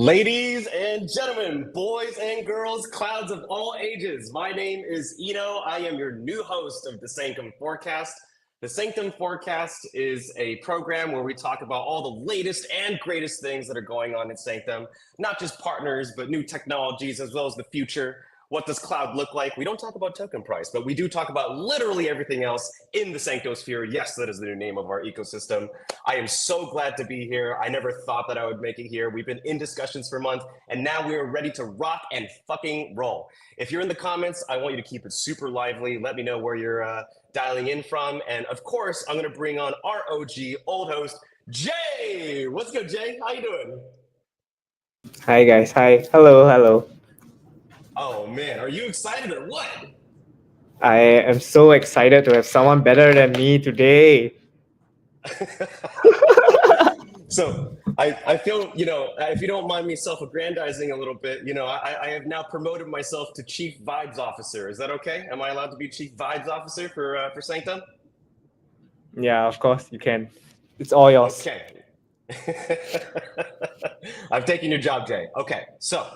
Ladies and gentlemen, boys and girls, clouds of all ages, my name is Eno. I am your new host of the Sanctum Forecast. The Sanctum Forecast is a program where we talk about all the latest and greatest things that are going on in Sanctum, not just partners, but new technologies as well as the future. What does cloud look like? We don't talk about token price, but we do talk about literally everything else in the Sanctosphere. Yes, that is the new name of our ecosystem. I am so glad to be here. I never thought that I would make it here. We've been in discussions for months, and now we are ready to rock and fucking roll. If you're in the comments, I want you to keep it super lively. Let me know where you're dialing in from. And of course, I'm going to bring on our OG, old host, Jay. What's good, Jay? How you doing? Hi guys, hi. Hello. Oh man, are you excited or what? I am so excited to have someone better than me today. So I feel, if you don't mind me self-aggrandizing a little bit, I have now promoted myself to Chief Vibes Officer. Is that okay? Am I allowed to be Chief Vibes Officer for Sanctum? Yeah, of course you can. It's all yours. Okay. I've taken your job, Jay. Okay, so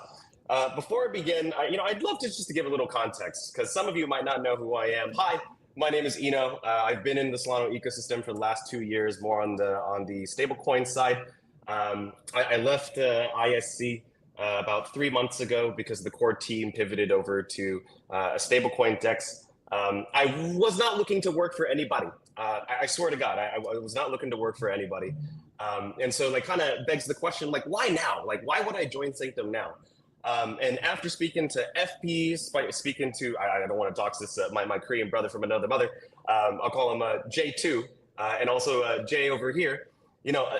before I begin, I'd love to give a little context because some of you might not know who I am. Hi, my name is Eno. I've been in the Solana ecosystem for the last 2 years, more on the stablecoin side. I left ISC about 3 months ago because the core team pivoted over to a stablecoin DEX. I was not looking to work for anybody. I swear to God, I was not looking to work for anybody. And so kind of begs the question, why now? Why would I join Sanctum now? And after speaking to FP, speaking to, I don't want to dox this, my Korean brother from another mother, I'll call him J2, and also Jay over here.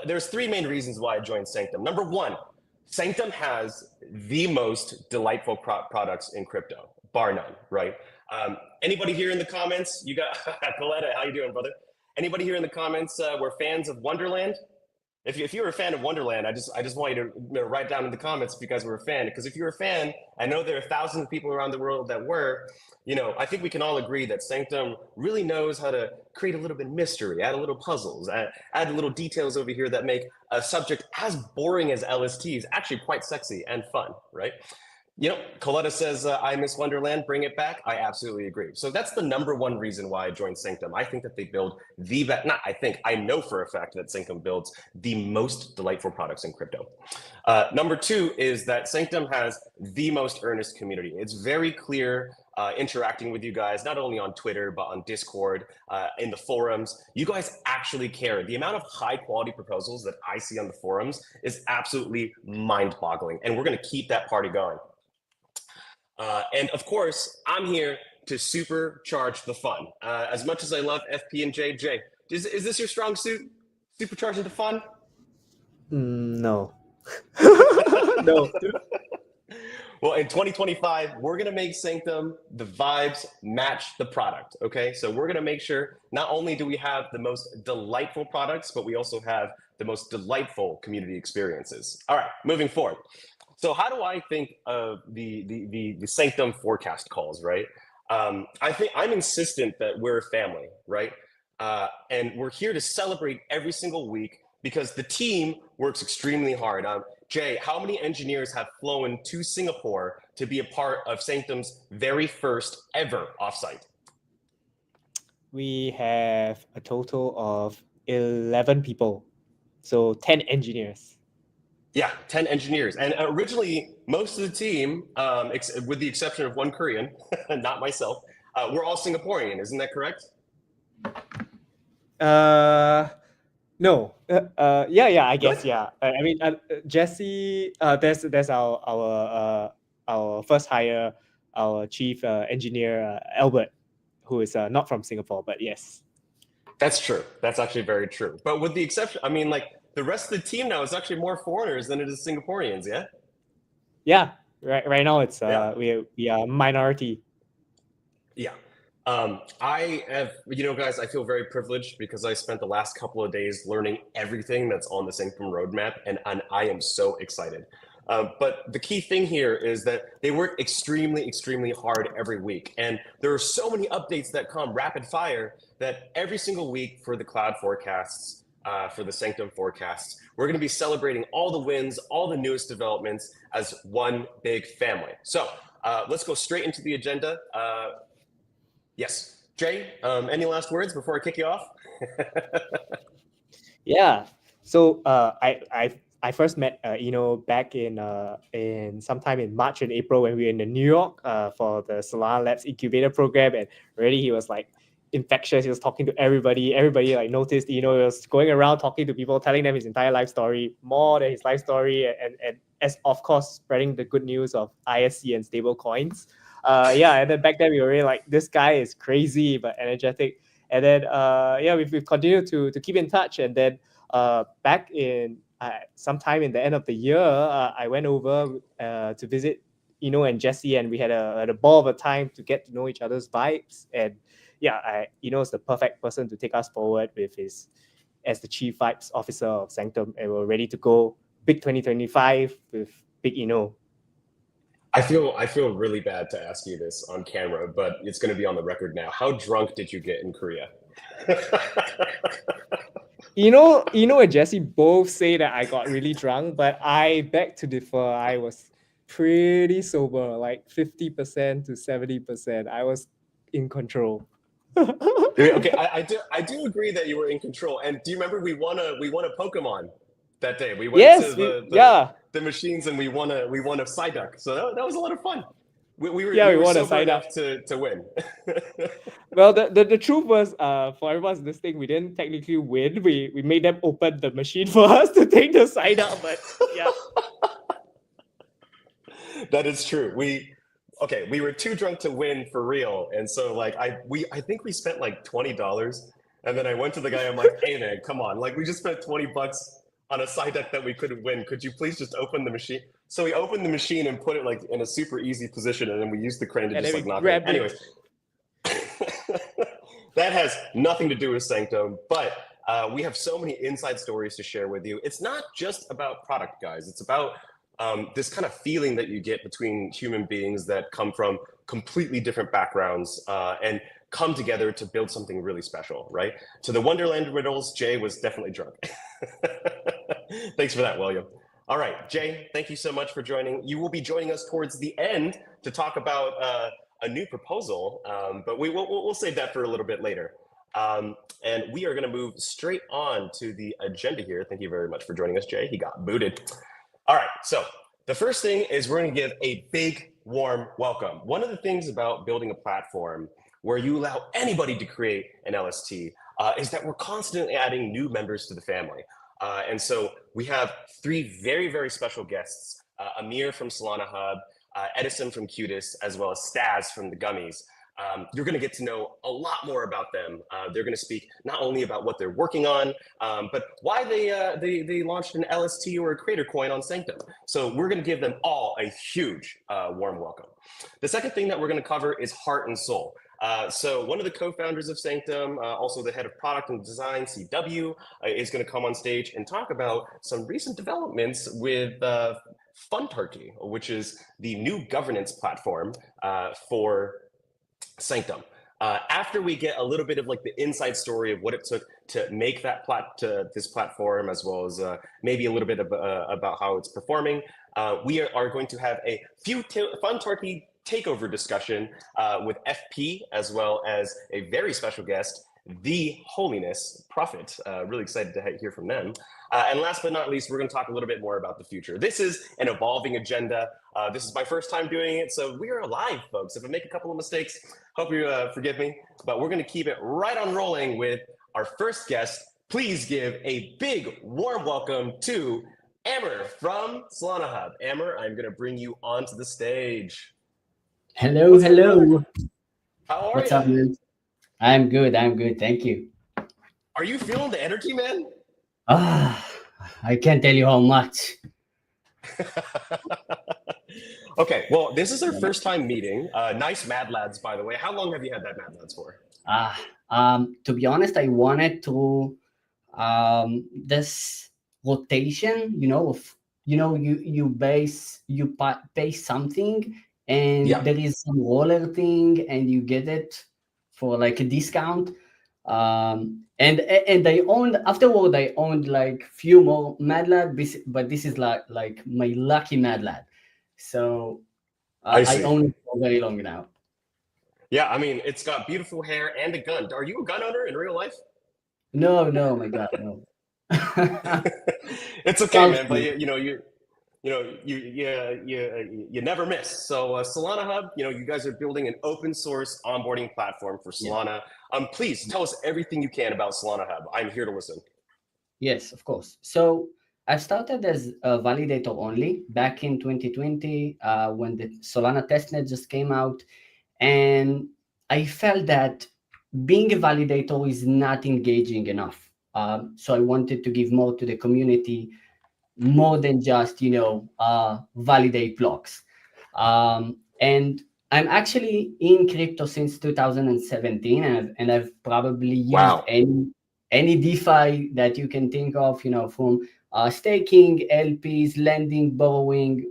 There's three main reasons why I joined Sanctum. Number one, Sanctum has the most delightful products in crypto, bar none, right? Anybody here in the comments? You got Coletta, how you doing, brother? Anybody here in the comments were fans of Wonderland? If you're a fan of Wonderland, I just want you to write down in the comments if you guys were a fan. Because if you're a fan, I know there are thousands of people around the world that were. I think we can all agree that Sanctum really knows how to create a little bit of mystery, add a little puzzles, add little details over here that make a subject as boring as LSTs actually quite sexy and fun, right? Coletta says, I miss Wonderland, bring it back. I absolutely agree. So that's the number one reason why I joined Sanctum. I think that they build I know for a fact that Sanctum builds the most delightful products in crypto. Number two is that Sanctum has the most earnest community. It's very clear interacting with you guys, not only on Twitter, but on Discord, in the forums. You guys actually care. The amount of high quality proposals that I see on the forums is absolutely mind boggling. And we're going to keep that party going. And of course, I'm here to supercharge the fun. As much as I love FP and JJ, is this your strong suit? Supercharging the fun? No. No. Well, in 2025, we're going to make Sanctum the vibes match the product, okay? So we're going to make sure not only do we have the most delightful products, but we also have the most delightful community experiences. All right, moving forward. So how do I think of the Sanctum Forecast calls, right? I think I'm insistent that we're a family, right? And we're here to celebrate every single week because the team works extremely hard. Jay, how many engineers have flown to Singapore to be a part of Sanctum's very first ever offsite? We have a total of 11 people. So 10 engineers. Yeah, 10 engineers. And originally, most of the team, with the exception of one Korean, not myself, we're all Singaporean. Isn't that correct? No. I guess, yeah. I mean, Jesse, there's our first hire, our chief engineer, Albert, who is not from Singapore, but yes. That's true. That's actually very true. But with the exception, I mean, the rest of the team now is actually more foreigners than it is Singaporeans, yeah? Yeah, right now it's we are minority. Yeah. I have, guys, I feel very privileged because I spent the last couple of days learning everything that's on the Sanctum roadmap, and I am so excited. But the key thing here is that they work extremely, extremely hard every week. And there are so many updates that come rapid fire that every single week for the cloud forecasts, for the Sanctum Forecast. We're going to be celebrating all the wins, all the newest developments as one big family. So let's go straight into the agenda. Yes, Jay, any last words before I kick you off? Yeah. So I first met back in sometime in March and April when we were in New York for the Solana Labs incubator program, and really he was like infectious. He was talking to everybody. Everybody like noticed. He was going around talking to people, telling them his entire life story, more than his life story, and as of course spreading the good news of ISC and stable coins. And then back then we were really like, this guy is crazy but energetic. And then we've continued to keep in touch. And then back in sometime in the end of the year, I went over to visit and Jesse, and we had a ball of a time to get to know each other's vibes. And is the perfect person to take us forward with his as the chief vibes officer of Sanctum, and we're ready to go big 2025 with big I feel really bad to ask you this on camera, but it's going to be on the record now. How drunk did you get in Korea? And Jesse both say that I got really drunk, but I beg to differ. I was pretty sober, like 50% to 70%. I was in control. Okay, I do agree that you were in control. And do you remember we won a Pokemon that day? We went to the machines and we won a Psyduck. So that was a lot of fun. We were sober enough to win. Well, the truth was, for everyone's listening, we didn't technically win. We made them open the machine for us to take the Psyduck, but yeah. That is true. We were too drunk to win for real, and so I think we spent like $20, and then I went to the guy. I'm like, hey man, come on, we just spent $20 on a Psyduck that we couldn't win. Could you please just open the machine? So we opened the machine and put it in a super easy position, and then we used the crane to just knock it. Anyways, that has nothing to do with Sanctum, but we have so many inside stories to share with you. It's not just about product, guys. It's about this kind of feeling that you get between human beings that come from completely different backgrounds and come together to build something really special, right? To the Wonderland riddles, Jay was definitely drunk. Thanks for that, William. All right, Jay, thank you so much for joining. You will be joining us towards the end to talk about a new proposal, but we'll save that for a little bit later. And we are going to move straight on to the agenda here. Thank you very much for joining us, Jay. He got booted. All right, so the first thing is we're going to give a big, warm welcome. One of the things about building a platform where you allow anybody to create an LST is that we're constantly adding new members to the family. And so we have three very, very special guests, Amir from Solana Hub, Edison from Cutis, as well as Staz from the Gummies. You're going to get to know a lot more about them. They're going to speak not only about what they're working on, but why they launched an LST or a creator coin on Sanctum. So we're going to give them all a huge warm welcome. The second thing that we're going to cover is heart and soul. So one of the co-founders of Sanctum, also the head of product and design, CW, is going to come on stage and talk about some recent developments with FunTurkey, which is the new governance platform for Sanctum. After we get a little bit of the inside story of what it took to make that this platform, as well as maybe a little bit about how it's performing, we are going to have a few FunTurkey takeover discussion with FP, as well as a very special guest, the Holiness Prophet. Really excited to hear from them. And last but not least, we're going to talk a little bit more about the future. This is an evolving agenda. This is my first time doing it, so we are alive, folks. If I make a couple of mistakes, hope you forgive me. But we're going to keep it right on rolling with our first guest. Please give a big warm welcome to Amr from Solana Hub. Amr, I'm going to bring you onto the stage. Hello. How are you? What's up, man? I'm good. Thank you. Are you feeling the energy, man? I can't tell you how much. Okay, well, this is our first time meeting. Nice Mad Lads, by the way. How long have you had that Mad Lads for? To be honest, I wanted to this rotation. You pay something, and there is some roller thing, and you get it for a discount. And I owned afterward. I owned like few more Mad Lad, but this is like my lucky Mad Lad. So I I see. own it for very long now. Yeah, I mean, it's got beautiful hair and a gun. Are you a gun owner in real life? No, my God, no. It's okay, Sounds man. But good. you never miss. So Solana Hub, you guys are building an open source onboarding platform for Yeah. Solana. Please tell us everything you can about Solana Hub. I'm here to listen. Yes, of course. So I started as a validator only back in 2020 when the Solana testnet just came out, and I felt that being a validator is not engaging enough. So I wanted to give more to the community, more than just validate blocks. And I'm actually in crypto since 2017, and I've probably used Wow. any DeFi that you can think of, from staking, LPs, lending, borrowing,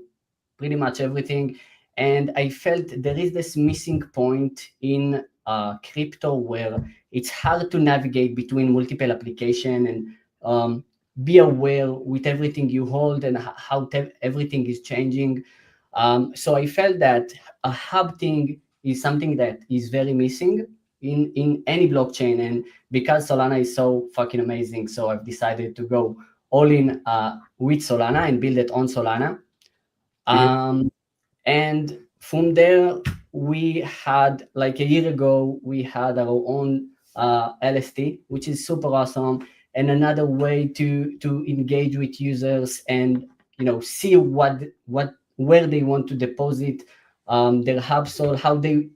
pretty much everything. And I felt there is this missing point in crypto where it's hard to navigate between multiple application and be aware with everything you hold and how everything is changing. So I felt that a hub thing is something that is very missing in any blockchain. And because Solana is so fucking amazing, so I've decided to go all in with Solana and build it on Solana. Mhm. Um, and from there, we had like a year ago, we had our own LST, which is super awesome, and another way to engage with users and see what where they want to deposit their hub soul, how they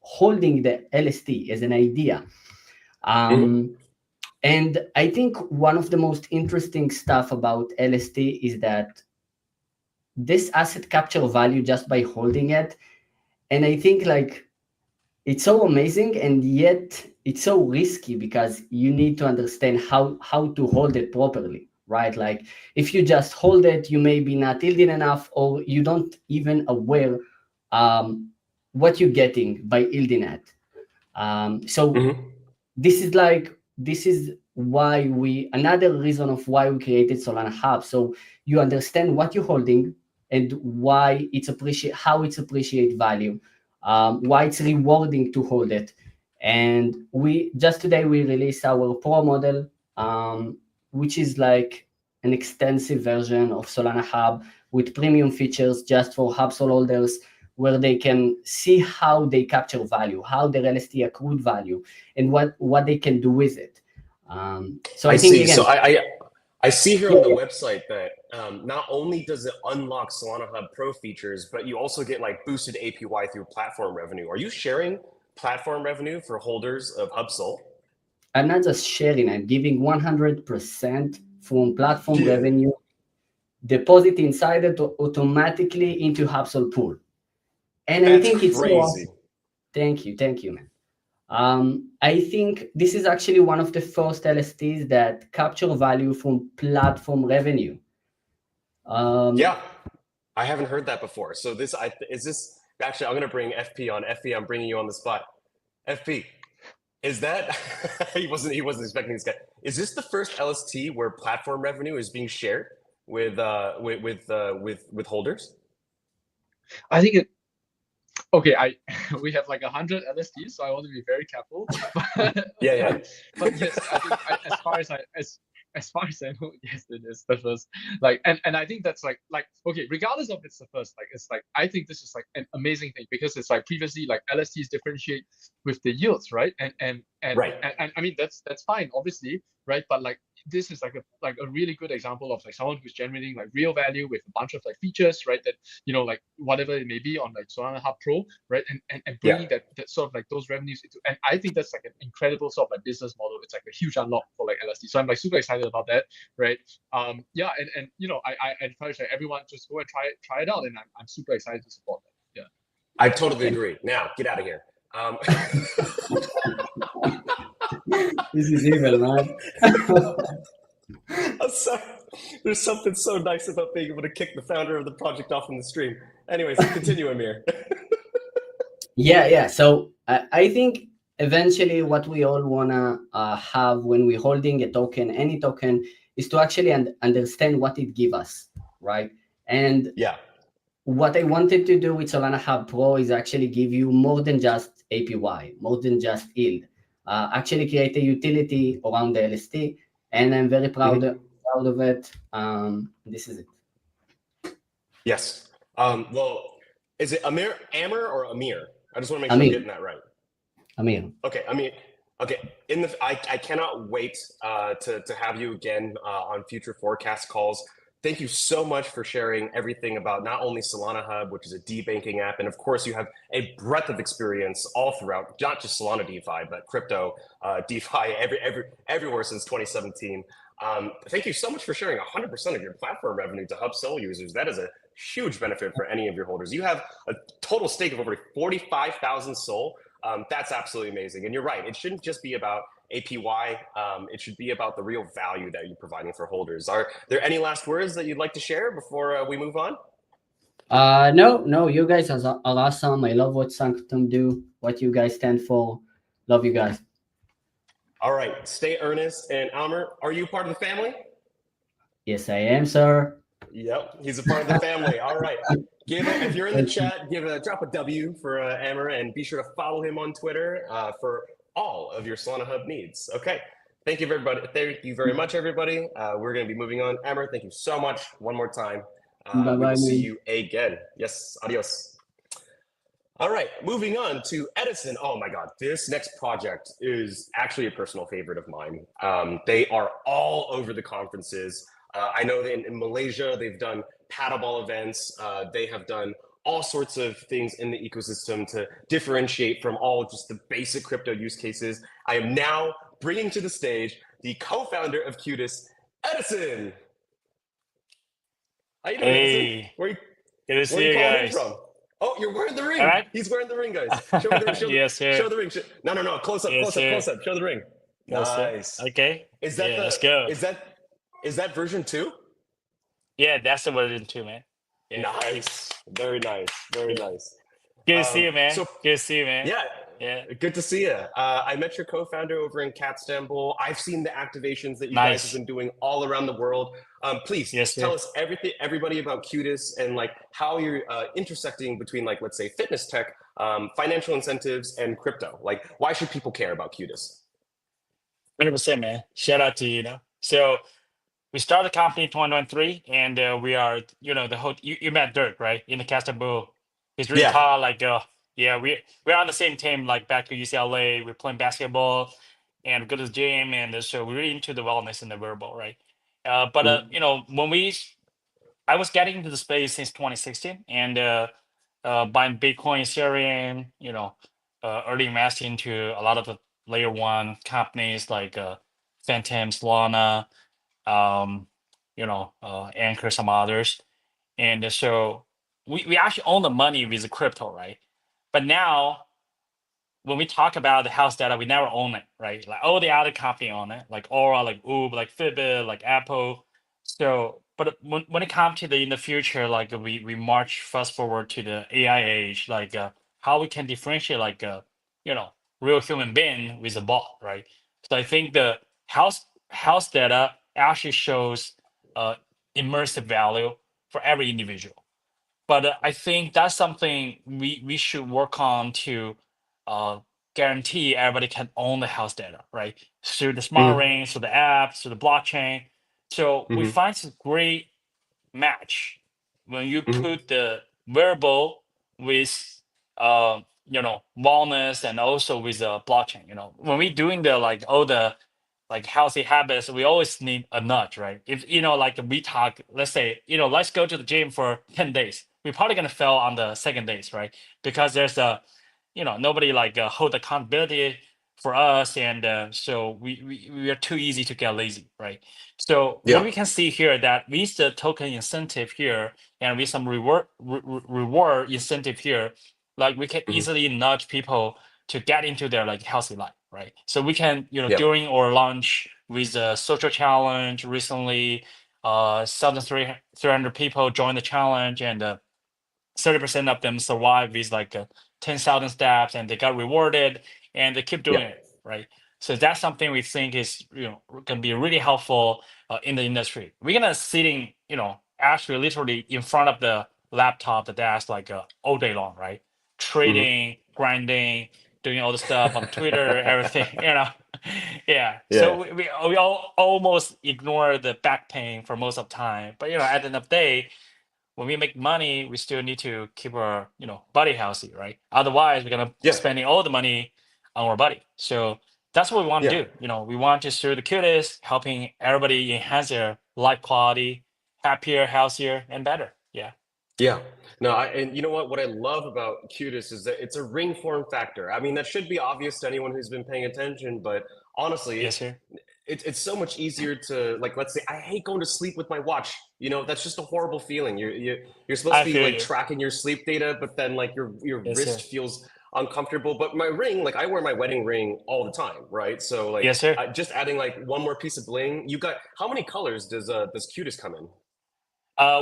holding the LST as an idea. Mhm. Um, and I think one of the most interesting stuff about LST is that this asset capture value just by holding it. And I think like it's so amazing, and yet it's so risky because you need to understand how to hold it properly, right? Like if you just hold it, you may be not yielding enough, or you don't even aware what you're getting by yielding it. So Mhm. this is why we another reason of why we created Solana Hub. So you understand what you're holding and why it's appreciate how it's appreciate value, why it's rewarding to hold it. And we just today we released our pro model, which is like an extensive version of Solana Hub with premium features just for Hubsol holders, where they can see how they capture value, how their LST accrued value, and what they can do with it. So I I think see. So again, I see here yeah, on the yeah. website that not only does it unlock Solana Hub Pro features, but you also get like boosted APY through platform revenue. Are you sharing platform revenue for holders of Hub Soul? I'm not just sharing; I'm giving 100% from platform Yeah, revenue deposit inside it automatically into Hubsol pool. And I that's think it's so crazy. awesome. Thank you, man. I think this is actually one of the first LSTs that capture value from platform revenue. Um, Yeah, I haven't heard that before. So is this actually? I'm going to bring FP on. FP, I'm bringing you on the spot. FP, is that he wasn't expecting this guy? Is this the first LST where platform revenue is being shared with holders? I think it. Okay, we have like 100 LSDs, so I want to be very careful. Yeah, yeah. But yes, I think as far as I know, yes, it is the first. Like, and I think that's like okay, regardless of it's the first, like it's like I think this is like an amazing thing because it's like previously like LSTs differentiate with the yields, right? Right. And I mean that's fine, obviously, right? But like this is like a really good example of like someone who's generating like real value with a bunch of like features, right? That like whatever it may be on like Solana Hub Pro, right? And Yeah. bringing that sort of like those revenues into, and I think that's like an incredible sort of like business model. It's like a huge unlock for like LSD. So I'm like super excited about that, right? Yeah, and I encourage like everyone just go and try it out, and I'm super excited to support that. Yeah. I totally agree. Now, get out of here. this is evil, man. I'm sorry. There's something so nice about being able to kick the founder of the project off in the stream. Anyways, continue, Amir. Yeah. So I think eventually what we all wanna have when we're holding a token, any token, is to actually understand what it gives us, right? And Yeah. what I wanted to do with Solana Hub Pro is actually give you more than just APY, more than just yield. Actually create a utility around the LST, and I'm very proud of it. This is it. Yes. Well, is it Amir or Amir? I just want to make sure I'm Amir. getting that right. Amir. Okay, Amir. Okay, I cannot wait to have you again on future forecast calls. Thank you so much for sharing everything about not only Solana Hub, which is a debanking app, and of course you have a breadth of experience all throughout, not just Solana DeFi, but crypto DeFi everywhere since 2017. Thank you so much for sharing 100% of your platform revenue to Hub Soul users. That is a huge benefit for any of your holders. You have a total stake of over 45,000 SOL. That's absolutely amazing. And you're right, it shouldn't just be about APY. It should be about the real value that you're providing for holders. Are there any last words that you'd like to share before we move on? No, you guys are awesome. I love what Sanctum do, what you guys stand for. Love you guys. All right, stay earnest. And Almer, are you part of the family? Yes, I am, sir. Yep, he's a part of the family. All right. If you're in the chat, drop a W for Amber, and be sure to follow him on Twitter for all of your Solana Hub needs. Okay. Thank you, everybody. Thank you very much, everybody. We're going to be moving on. Amber, thank you so much one more time. Bye-bye, we will see man. you again. Yes, adios. All right, moving on to Edison. Oh my God, this next project is actually a personal favorite of mine. They are all over the conferences. I know that in Malaysia, they've done paddleball events. They have done all sorts of things in the ecosystem to differentiate from all just the basic crypto use cases. I am now bringing to the stage the co-founder of Qudis, Edison. How you doing, Edison? Hey, Where good to are see you you calling in guys. from? Oh, you're wearing the ring. All right. He's wearing the ring, guys. Show me the ring. Yes, sir. Show the ring. No. Close up. Yes, Close up. sir. Close up. Show the ring. Yes, sir. Nice. Okay. Is that let's go. Is that version 2? Yeah, that's the version 2, man. Yeah. Nice. Very nice. Very nice. Good to see you, man. So Good to see you, man. yeah, Yeah. good to see you. I met your co-founder over in Istanbul. I've seen the activations that you guys have Nice. been doing all around the world. Please Yes, tell sir. us everybody about Qudis and like how you're intersecting between like, let's say, fitness tech, financial incentives, and crypto. Like, why should people care about Qudis? 100%, man. Shout out to you, you know. So we started the company in 2023, and we are, the whole, you met Dirk, right? In the Istanbul. He's really Yeah. tall, like, yeah, we're on the same team, like back to UCLA. We're playing basketball and go to the gym, and so we're really into the wellness and the wearable, right? But I was getting into the space since 2016, and buying Bitcoin, Ethereum, early investing into a lot of the layer one companies like Sanctum, Solana, Anchor, some others. And so we actually own the money with the crypto, right? But now when we talk about the house data, we never own it, right? Like all the other company own it, like Aura, like Uber, like Fitbit, like Apple. So, but when it comes to in the future, like we march fast forward to the AI age, like how we can differentiate like real human being with a bot, right? So I think the house data actually shows immersive value for every individual. But I think that's something we should work on to uh, guarantee everybody can own the house data, right? Through the smart ring, through the apps, through the blockchain. So we find some great match when you put the wearable with wellness and also with the blockchain. When we doing the like all the like healthy habits, we always need a nudge, right? If like we talk, let's say, let's go to the gym for 10 days. We're probably gonna fail on the second days, right? Because there's nobody like hold accountability for us, and so we are too easy to get lazy, right? So what Yeah. we can see here that with the token incentive here and with some reward incentive here, like we can easily nudge people to get into their like healthy life, right? So we can, during our launch with the social challenge recently, 1,300 people joined the challenge, and 30% of them survived with like 10,000 steps, and they got rewarded. and they keep doing it, right? So that's something we think is can be really helpful in the industry. We're gonna sitting actually literally in front of the laptop, the desk, like all day long, right? Trading, grinding, doing all the stuff on Twitter, everything, yeah. Yeah. So we all almost ignore the back pain for most of the time. But at the end of the day, when we make money, we still need to keep our body healthy, right? Otherwise, we're gonna Yeah. spending all the money on our body. So that's what we want to Yeah. do. We want to serve the cutest, helping everybody enhance their life quality, happier, healthier, and better. Yeah. Yeah. No, and you know what? What I love about Cutis is that it's a ring form factor. I mean, that should be obvious to anyone who's been paying attention, but honestly, Yes, sir. it's so much easier to, like, let's say I hate going to sleep with my watch. That's just a horrible feeling. You're supposed to I be feel like you. tracking your sleep data, but then like your Yes, wrist sir. feels uncomfortable. But my ring, like I wear my wedding ring all the time, right? So like Yes, sir. just adding like one more piece of bling. You got how many colors does Cutis come in?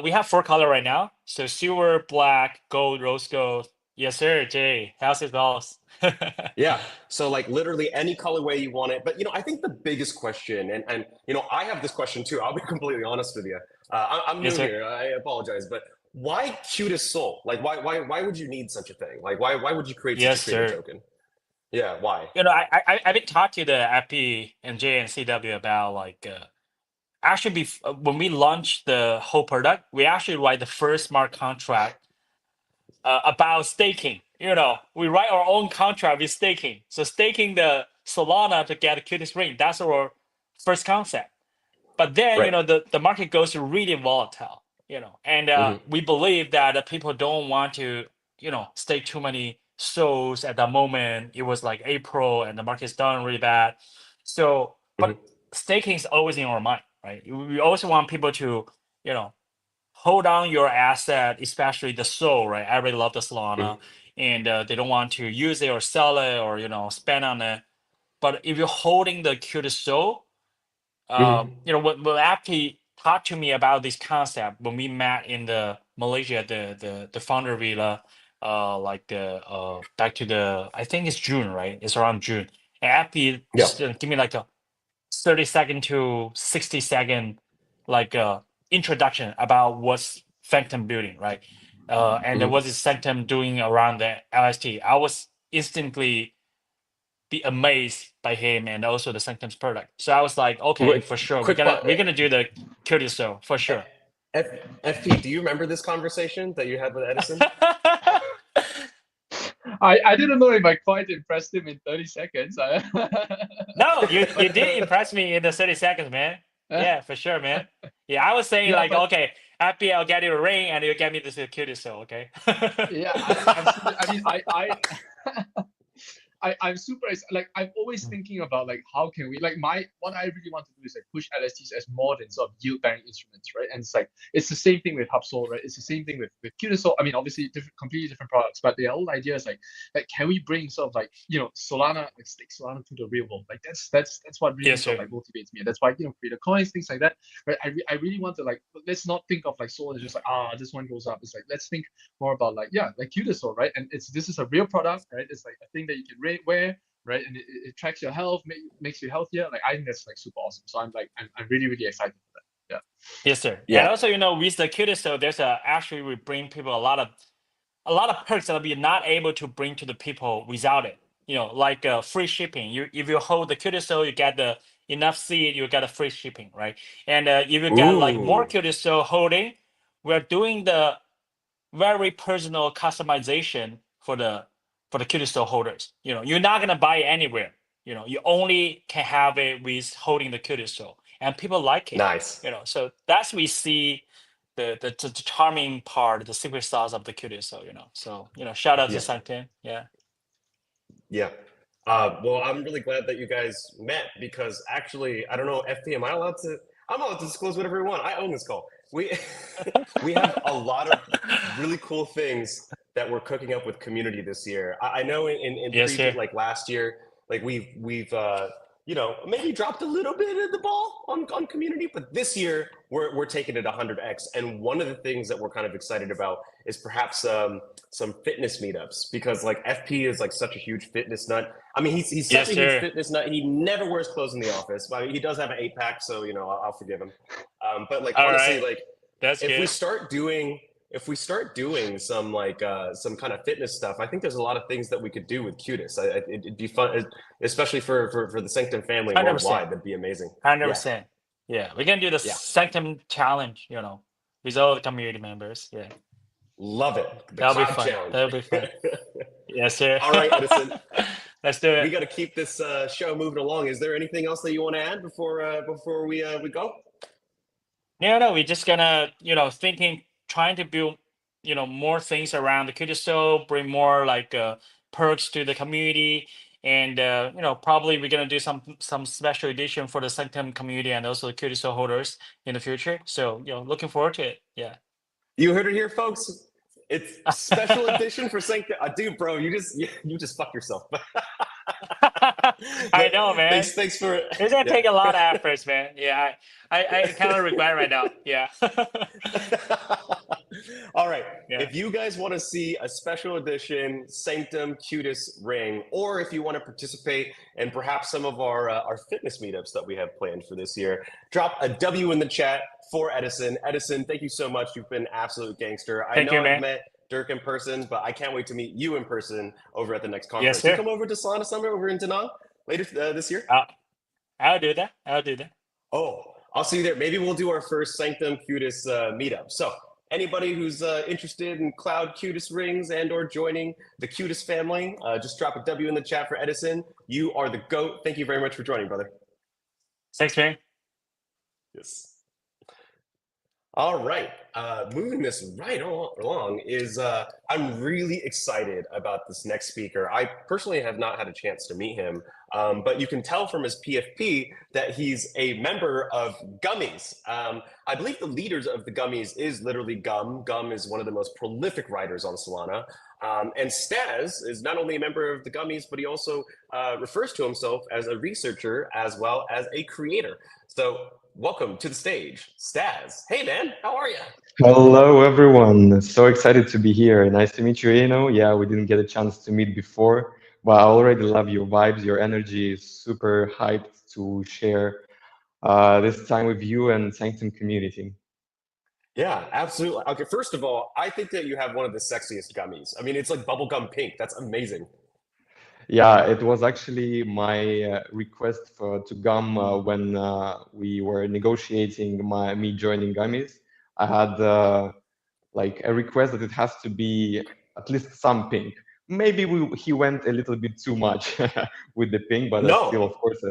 We have 4 color right now. So silver, black, gold, rose gold. Yes, sir, Jay. How's it goes? Yeah. So like literally any colorway you want it. But I think the biggest question, and I have this question too. I'll be completely honest with you. I'm Yes, new sir. here. I apologize, but why cutest soul? Like why would you need such a thing? Like why would you create such Yes, a creative sir. token? Yeah. Why? I've been talking to the FP and J and CW about like actually when we launched the whole product, we actually write the first smart contract about staking. We write our own contract with staking. So staking the Solana to get a cutest ring. That's our first concept. But then Right. the market goes really volatile. And we believe that people don't want to stake too many souls at that moment. It was like April and the market's done really bad. So hmm but staking is always in our mind, right? We also want people to you know hold on your asset, especially the soul, right? Everybody love the Solana, and they don't want to use it or sell it or spend on it. But if you're holding the cutest soul, when Apti talked to me about this concept when we met in the Malaysia, the founder villa, like the back to the I think it's June, right? It's around June. And Apti Yeah. just give me like a 30-second to 60-second like introduction about what's Sanctum building, right? And hmm what is Sanctum doing around the LST. I was instantly be amazed by him and also the Sanctum's product. So I was like, okay, Wait, for sure, we're quick. gonna we're gonna do the Curious Show for sure. F, FP, do you remember this conversation that you had with Edison? I didn't know if I quite impressed him in 30 seconds. No, you did impress me in the 30 seconds, man. Yeah, for sure, man. Yeah, I was saying Yeah, like, but okay, happy I'll get you a ring and you get me this Curious Show, okay? yeah, absolutely. I mean, I'm super like I'm always thinking about like how can we like what I really want to do is like push LSTs as more than sort of yield bearing instruments, right? And it's the same thing with Hubsol, right? It's the same thing with Qdisol. I mean, obviously completely different products, but the whole idea is like can we bring sort of like Solana, like stick Solana to the real world? Like that's what really Yes, sort sir. of like motivates me, and that's why creator coins, things like that, right? I really want to like let's not think of like Sol as just like this one goes up. It's like let's think more about like Qdisol, right? And this is a real product, right? It's like a thing that you can wear, right? And it tracks your health, makes you healthier. Like I think that's like super awesome. So I'm really really excited for that. Yeah. Yes, sir. Yeah. And also, with the Curious Show, there's actually we bring people a lot of perks that we're not able to bring to the people without it. Like free shipping. If you hold the Curious Show, you get the enough seed, you get a free shipping, right? And if you get like more Ooh. Curious Show holding, we're doing the very personal customization for the Cuticle holders. You're not gonna buy it anywhere. You only can have it with holding the Cuticle, and people like it. Nice. So that's we see the charming part, the secret sauce of the Cuticle. So shout out to Yeah. Sanctum. Yeah. Yeah. Well, I'm really glad that you guys met because actually, I don't know, FP, am I allowed to? I'm allowed to disclose whatever we want. I own this call. We we have a lot of really cool things that we're cooking up with community this year. I know in Yes, previous sir. like last year, like we've maybe dropped a little bit of the ball on community, but this year we're taking it 100x. And one of the things that we're kind of excited about is perhaps some fitness meetups, because like FP is like such a huge fitness nut. I mean, he's such Yes, a huge sir. fitness nut. He never wears clothes in the office. But he does have an 8-pack, so I'll forgive him. But like All honestly, right. like That's if we good. start doing some like some kind of fitness stuff, I think there's a lot of things that we could do with Cutis. It'd be fun, especially for the Sanctum family 100%. worldwide. That'd be amazing. 100%. Yeah, we can do the Yeah. Sanctum challenge, with all the community members. Yeah, Love it. The that'll be cloud fun. challenge. That'll be fun. Yes, sir. All right, Edison. Let's do We it. got to keep this show moving along. Is there anything else that you want to add before we go? No, we're just gonna, trying to build, more things around the Kudu Show, bring more like perks to the community, and probably we're gonna do some special edition for the Sanctum community and also the Kudu Show holders in the future. So looking forward to it. Yeah. You heard it here, folks. It's special edition for Sanctum. Dude, bro, you just fucked yourself. I know, man. Thanks for. It's gonna take a lot of efforts, man. Yeah, I kind of regret right now. Yeah. All right. Yeah. If you guys want to see a special edition Sanctum Cutis ring, or if you want to participate in perhaps some of our fitness meetups that we have planned for this year, drop a W in the chat for Edison. Edison, thank you so much. You've been absolute gangster. Thank you, I've man. met Dirk in person, but I can't wait to meet you in person over at the next conference. Yes, sir. You come over to Solana Summit over in Da Nang later this year? I'll do that. Oh, I'll see you there. Maybe we'll do our first Sanctum Cutis meetup. So anybody who's interested in Cloud Cutis rings and or joining the Cutis family, just drop a W in the chat for Edison. You are the GOAT. Thank you very much for joining, brother. Thanks, man. Yes. All right, moving this right along is I'm really excited about this next speaker. I personally have not had a chance to meet him, but you can tell from his PFP that he's a member of Gummies. I believe the leaders of the Gummies is literally Gum. Gum is one of the most prolific writers on Solana. And Staz is not only a member of the Gummies, but he also refers to himself as a researcher as well as a creator. So welcome to the stage, Staz. Hey, man, how are you? Hello, everyone. So excited to be here. Nice to meet you, Eno. Yeah, we didn't get a chance to meet before, but I already love your vibes. Your energy is super hyped to share this time with you and Sanctum community. Yeah, absolutely. Okay, first of all, I think that you have one of the sexiest gummies. I mean, it's like bubblegum pink. That's amazing. Yeah, it was actually my request to Gum when we were negotiating me joining Gummies. I had like a request that it has to be at least some pink. Maybe he went a little bit too much with the pink, but No. still, of course.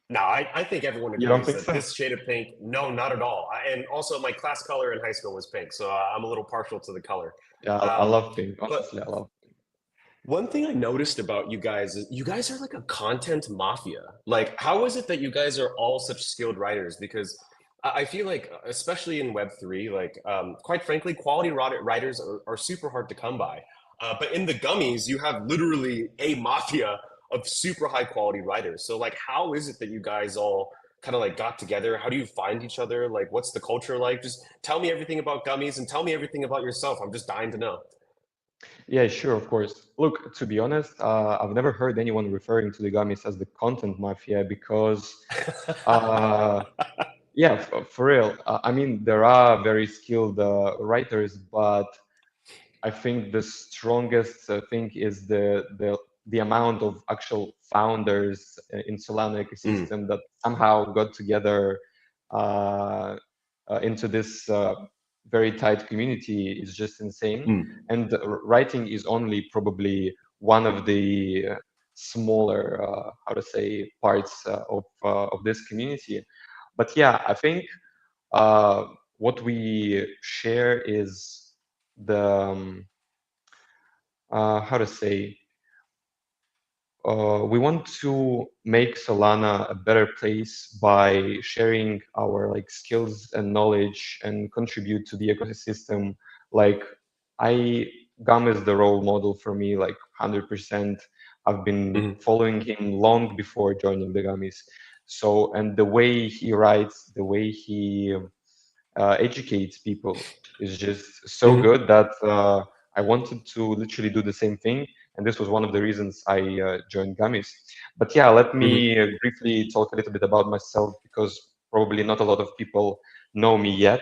No, I think everyone You don't agrees think that so? this shade of pink, no, not at all. And also, my class color in high school was pink, so I'm a little partial to the color. Yeah, I love pink. Honestly, I love pink. One thing I noticed about you guys is you guys are like a content mafia. Like, how is it that you guys are all such skilled writers? Because I feel like, especially in Web3, like, quite frankly, quality writers are super hard to come by. But in the Gummies, you have literally a mafia of super high quality writers. So like, how is it that you guys all kind of like got together? How do you find each other? Like, what's the culture like? Just tell me everything about Gummies and tell me everything about yourself. I'm just dying to know. Yeah, sure, of course. Look, to be honest, I've never heard anyone referring to the Gummies as the content mafia because, yeah, for real. I mean, there are very skilled writers, but I think the strongest thing is the amount of actual founders in Solana ecosystem that somehow got together into this very tight community is just insane. And writing is only probably one of the smaller, how to say, parts of this community. But yeah, I think what we share is the how to say, we want to make Solana a better place by sharing our like skills and knowledge and contribute to the ecosystem. Like Gum is the role model for me, like 100%. I've been following him long before joining the gummies. So, and the way he writes, the way he educates people is just so good that I wanted to literally do the same thing. And this was one of the reasons I joined gummies. But yeah, let me briefly talk a little bit about myself, because probably not a lot of people know me yet.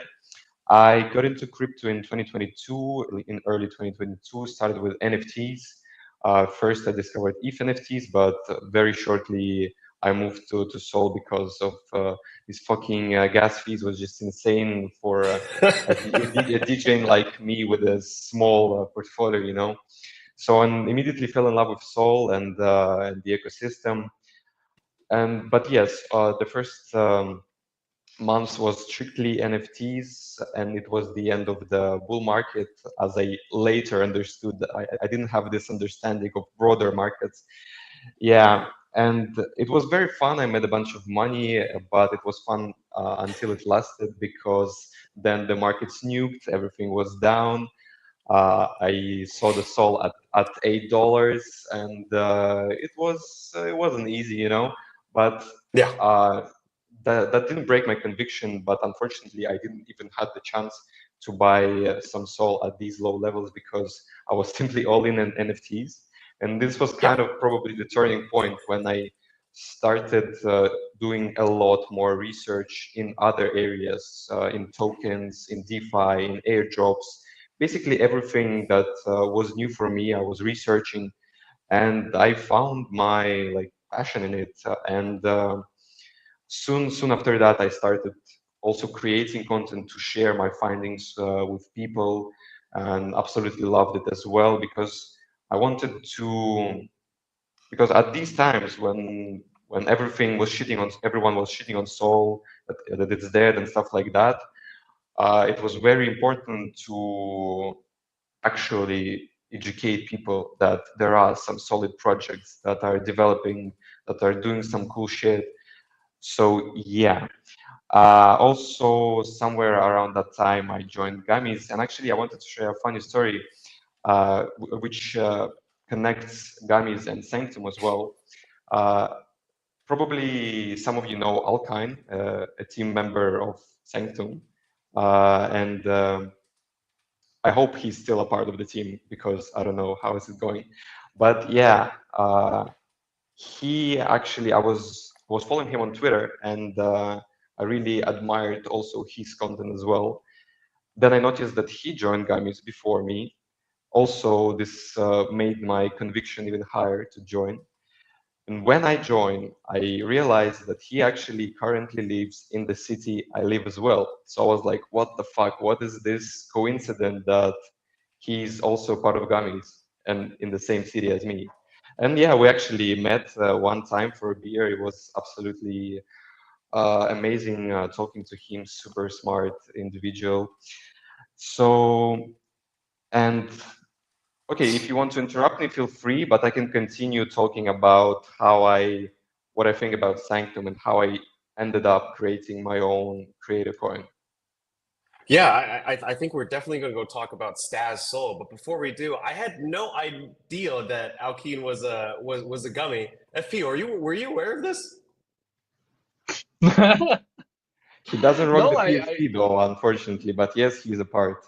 I got into crypto in 2022, in early 2022, started with NFTs. First, I discovered ETH NFTs, but very shortly I moved to Sol because of these fucking gas fees was just insane for a DJ like me with a small portfolio, you know. So I immediately fell in love with Sol and the ecosystem. But yes, the first months was strictly NFTs, and it was the end of the bull market, as I later understood. I didn't have this understanding of broader markets. Yeah, and it was very fun. I made a bunch of money, but it was fun until it lasted, because then the market nuked, everything was down. I saw the Sol at $8, and it wasn't easy, you know. But Yeah. that didn't break my conviction. But unfortunately, I didn't even have the chance to buy some Sol at these low levels, because I was simply all in NFTs. And this was kind of probably the turning point when I started doing a lot more research in other areas, in tokens, in DeFi, in airdrops. Basically, everything that was new for me, I was researching, and I found my passion in it. And soon after that, I started also creating content to share my findings with people, and absolutely loved it as well, because I wanted to. Because at these times when everything was shitting on everyone was shitting on Sol, that it's dead and stuff like that, it was very important to actually educate people that there are some solid projects that are developing, that are doing some cool shit. So yeah. Also, somewhere around that time, I joined Gummies, and actually, I wanted to share a funny story, which connects Gummies and Sanctum as well. Uh, Probably some of you know Alkine, a team member of Sanctum, and I hope he's still a part of the team, because I don't know how is it going. But yeah, he actually, I was following him on Twitter, and I really admired also his content as well. Then I noticed that he joined Gummies before me. Also, this made my conviction even higher to join. And when I joined, I realized that he actually currently lives in the city I live as well. So I was like, what the fuck? What is this coincidence that he's also part of Gummies and in the same city as me? And yeah, we actually met one time for a beer. It was absolutely amazing talking to him, super smart individual. So, and okay, if you want to interrupt me, feel free, but I can continue talking about what I think about Sanctum and how I ended up creating my own creative coin. Yeah, I think we're definitely going to go talk about Staz Soul. But before we do, I had no idea that Alkine was a gummy. FP, were you aware of this? He doesn't rock No, the PFP though, unfortunately, but yes, he's a part.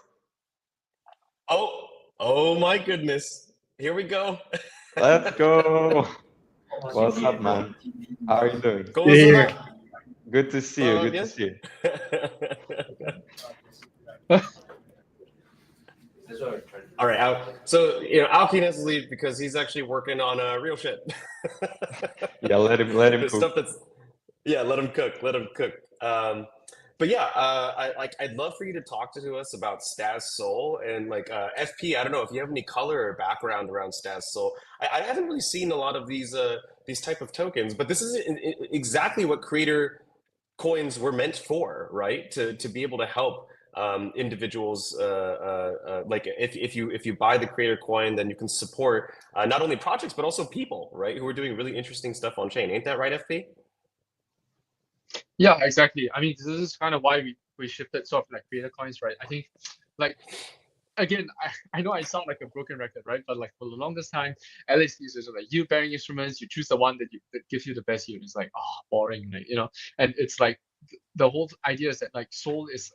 Oh my goodness. Here we go. Let's go. What's up, man? How are you doing? Here. Good to see you. Good to see you. All right, so Alkine has to leave because he's actually working on real shit. Yeah, let him The cook. stuff that's let him cook. But yeah, I'd love for you to talk to us about Staz Soul and FP. I don't know if you have any color or background around Staz Soul. I haven't really seen a lot of these type of tokens, but this is exactly what creator coins were meant for, right? To be able to help individuals. Like if you buy the creator coin, then you can support not only projects but also people, right, who are doing really interesting stuff on chain. Ain't that right, FP? Yeah, exactly. I mean, this is kind of why we shifted sort of like creator coins, right? I think like again, I know I sound like a broken record, right? But like for the longest time, LSDs is like yield bearing instruments. You choose the one that gives you the best yield. It's like, oh, boring, right? And it's like the whole idea is that like Sol is,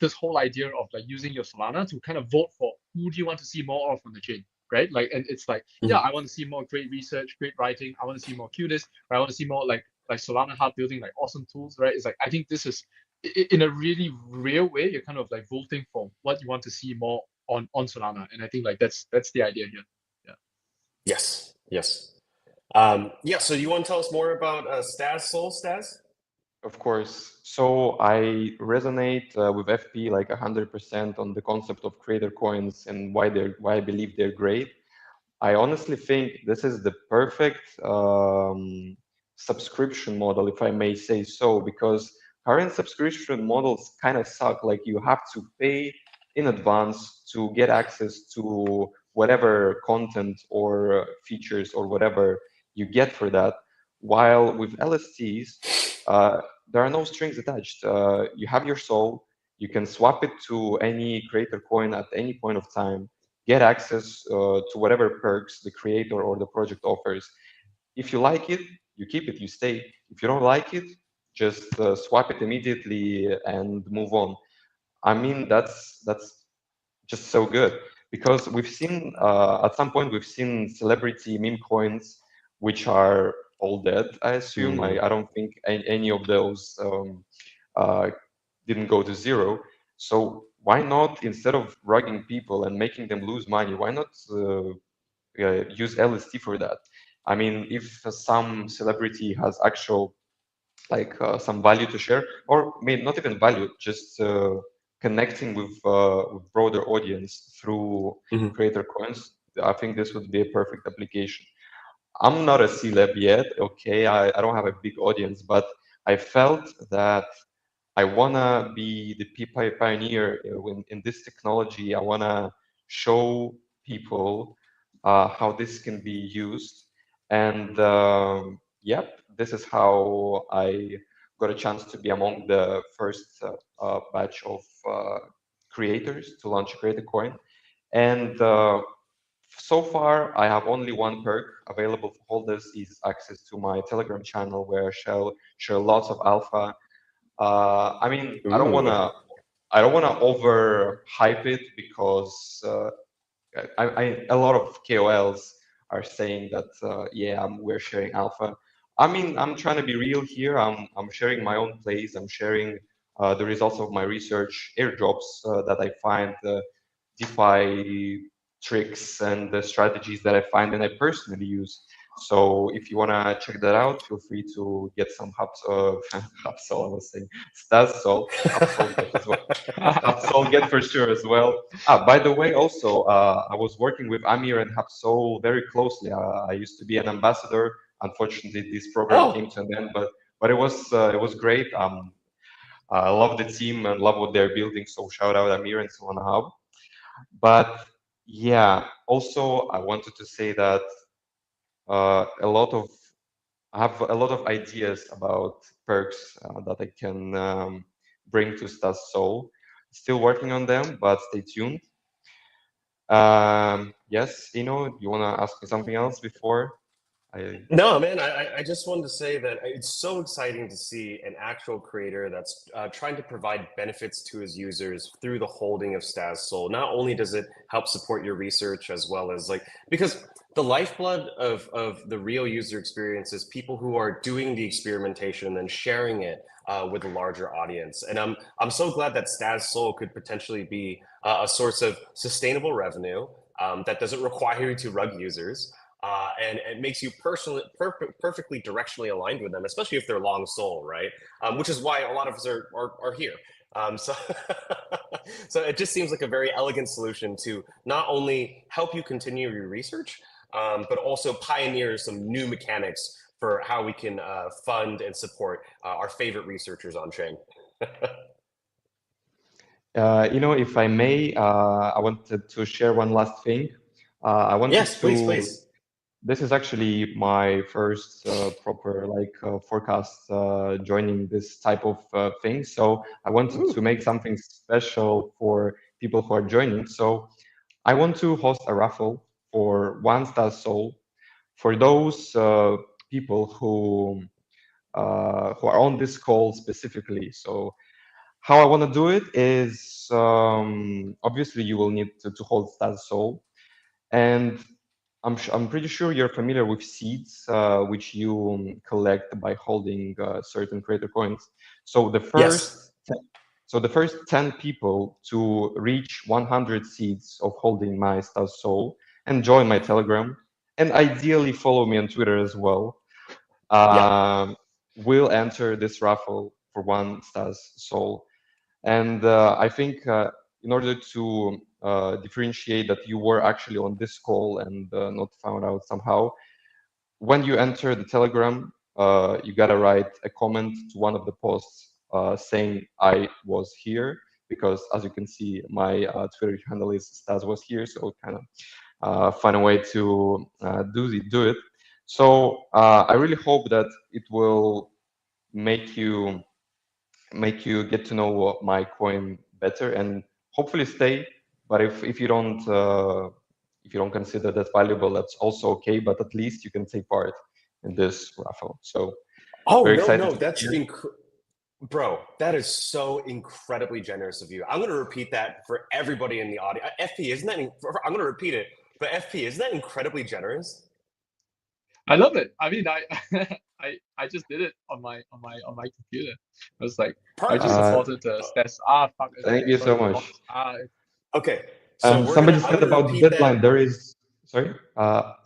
this whole idea of like using your Solana to kind of vote for who do you want to see more of on the chain, right? Like, and it's like, yeah, I want to see more great research, great writing. I want to see more Qdis, or I want to see more like Solana hard building, like awesome tools, right? It's like, I think this is in a really real way, you're kind of like voting for what you want to see more on Solana, and I think like that's the idea here. Yeah. Yes. Yeah. So you want to tell us more about Stas Soul, Stas? Of course. So I resonate with FP like 100% on the concept of creator coins and why I believe they're great. I honestly think this is the perfect subscription model, if I may say so, because current subscription models kind of suck. Like you have to pay in advance to get access to whatever content or features or whatever you get for that. While with LSTs, there are no strings attached. You have your soul, you can swap it to any creator coin at any point of time, get access to whatever perks the creator or the project offers. If you like it, you keep it, you stay. If you don't like it, just swap it immediately and move on. I mean, that's just so good because we've seen at some point we've seen celebrity meme coins which are all dead. I assume. I don't think any of those uh, didn't go to zero. So why not, instead of rugging people and making them lose money, why not use LST for that? I mean, if some celebrity has actual some value to share, or maybe not even value, just connecting with broader audience through creator coins, I think this would be a perfect application. I'm not a celeb yet, okay? I don't have a big audience, but I felt that I wanna be the pioneer in this technology. I wanna show people how this can be used, and yep, this is how I got a chance to be among the first batch of creators to launch a Creator Coin. And so far, I have only one perk available for holders: is access to my Telegram channel, where I share lots of alpha. I mean, I don't wanna overhype it because a lot of KOLs are saying that yeah, we're sharing alpha. I mean, I'm trying to be real here. I'm sharing my own plays. I'm sharing the results of my research, airdrops that I find, DeFi tricks and the strategies that I find and I personally use. So if you wanna check that out, feel free to get some Hubsol. I was saying Stas Hubsol get as well. Hubsol get for sure as well. By the way, also I was working with Amir and Hubsol very closely. I used to be an ambassador. Unfortunately, this program came to an end, but it was great. I love the team and love what they're building. So shout out Amir and Solana Hub. But yeah, also I wanted to say that a lot of I have a lot of ideas about perks that I can bring to Stas Soul. Still working on them, but stay tuned. Yes, you want to ask me something else before I? No, man, I just wanted to say that it's so exciting to see an actual creator that's trying to provide benefits to his users through the holding of Stas Soul. Not only does it help support your research, as well as because the lifeblood of the real user experience is people who are doing the experimentation and then sharing it with a larger audience. And I'm so glad that Stas Soul could potentially be a source of sustainable revenue that doesn't require you to rug users. And it makes you perfectly directionally aligned with them, especially if they're long soul, right? Which is why a lot of us are here. So, so it just seems like a very elegant solution to not only help you continue your research, but also pioneer some new mechanics for how we can fund and support our favorite researchers on chain. If I may, I wanted to share one last thing. I wanted Yes, please, to. please. This is actually my first proper forecast joining this type of thing. So I wanted to make something special for people who are joining. So I want to host a raffle for 1 star soul for those people who are on this call specifically. So how I want to do it is obviously you will need to hold star soul, and I'm pretty sure you're familiar with seeds, which you collect by holding certain creator coins. So the first, so the first 10 people to reach 100 seeds of holding my Star Soul and join my Telegram, and ideally follow me on Twitter as well, will enter this raffle for 1 Star Soul. And I think in order to differentiate that you were actually on this call and not found out somehow, when you enter the Telegram, you gotta write a comment to one of the posts saying I was here, because as you can see, my Twitter handle is Stas was here, so kind of find a way to do it. So I really hope that it will make you get to know my coin better and hopefully stay. But if you don't consider that valuable, that's also okay. But at least you can take part in this raffle. So very excited. That's bro, that is so incredibly generous of you. I'm going to repeat that for everybody in the audience. FP, isn't that? I'm going to repeat it, but FP, isn't that incredibly generous? I love it. I mean, I just did it on my computer. I was like, Perfect. I just supported Stas. Fuck. Thank you so much. Okay. So somebody said about the deadline. There is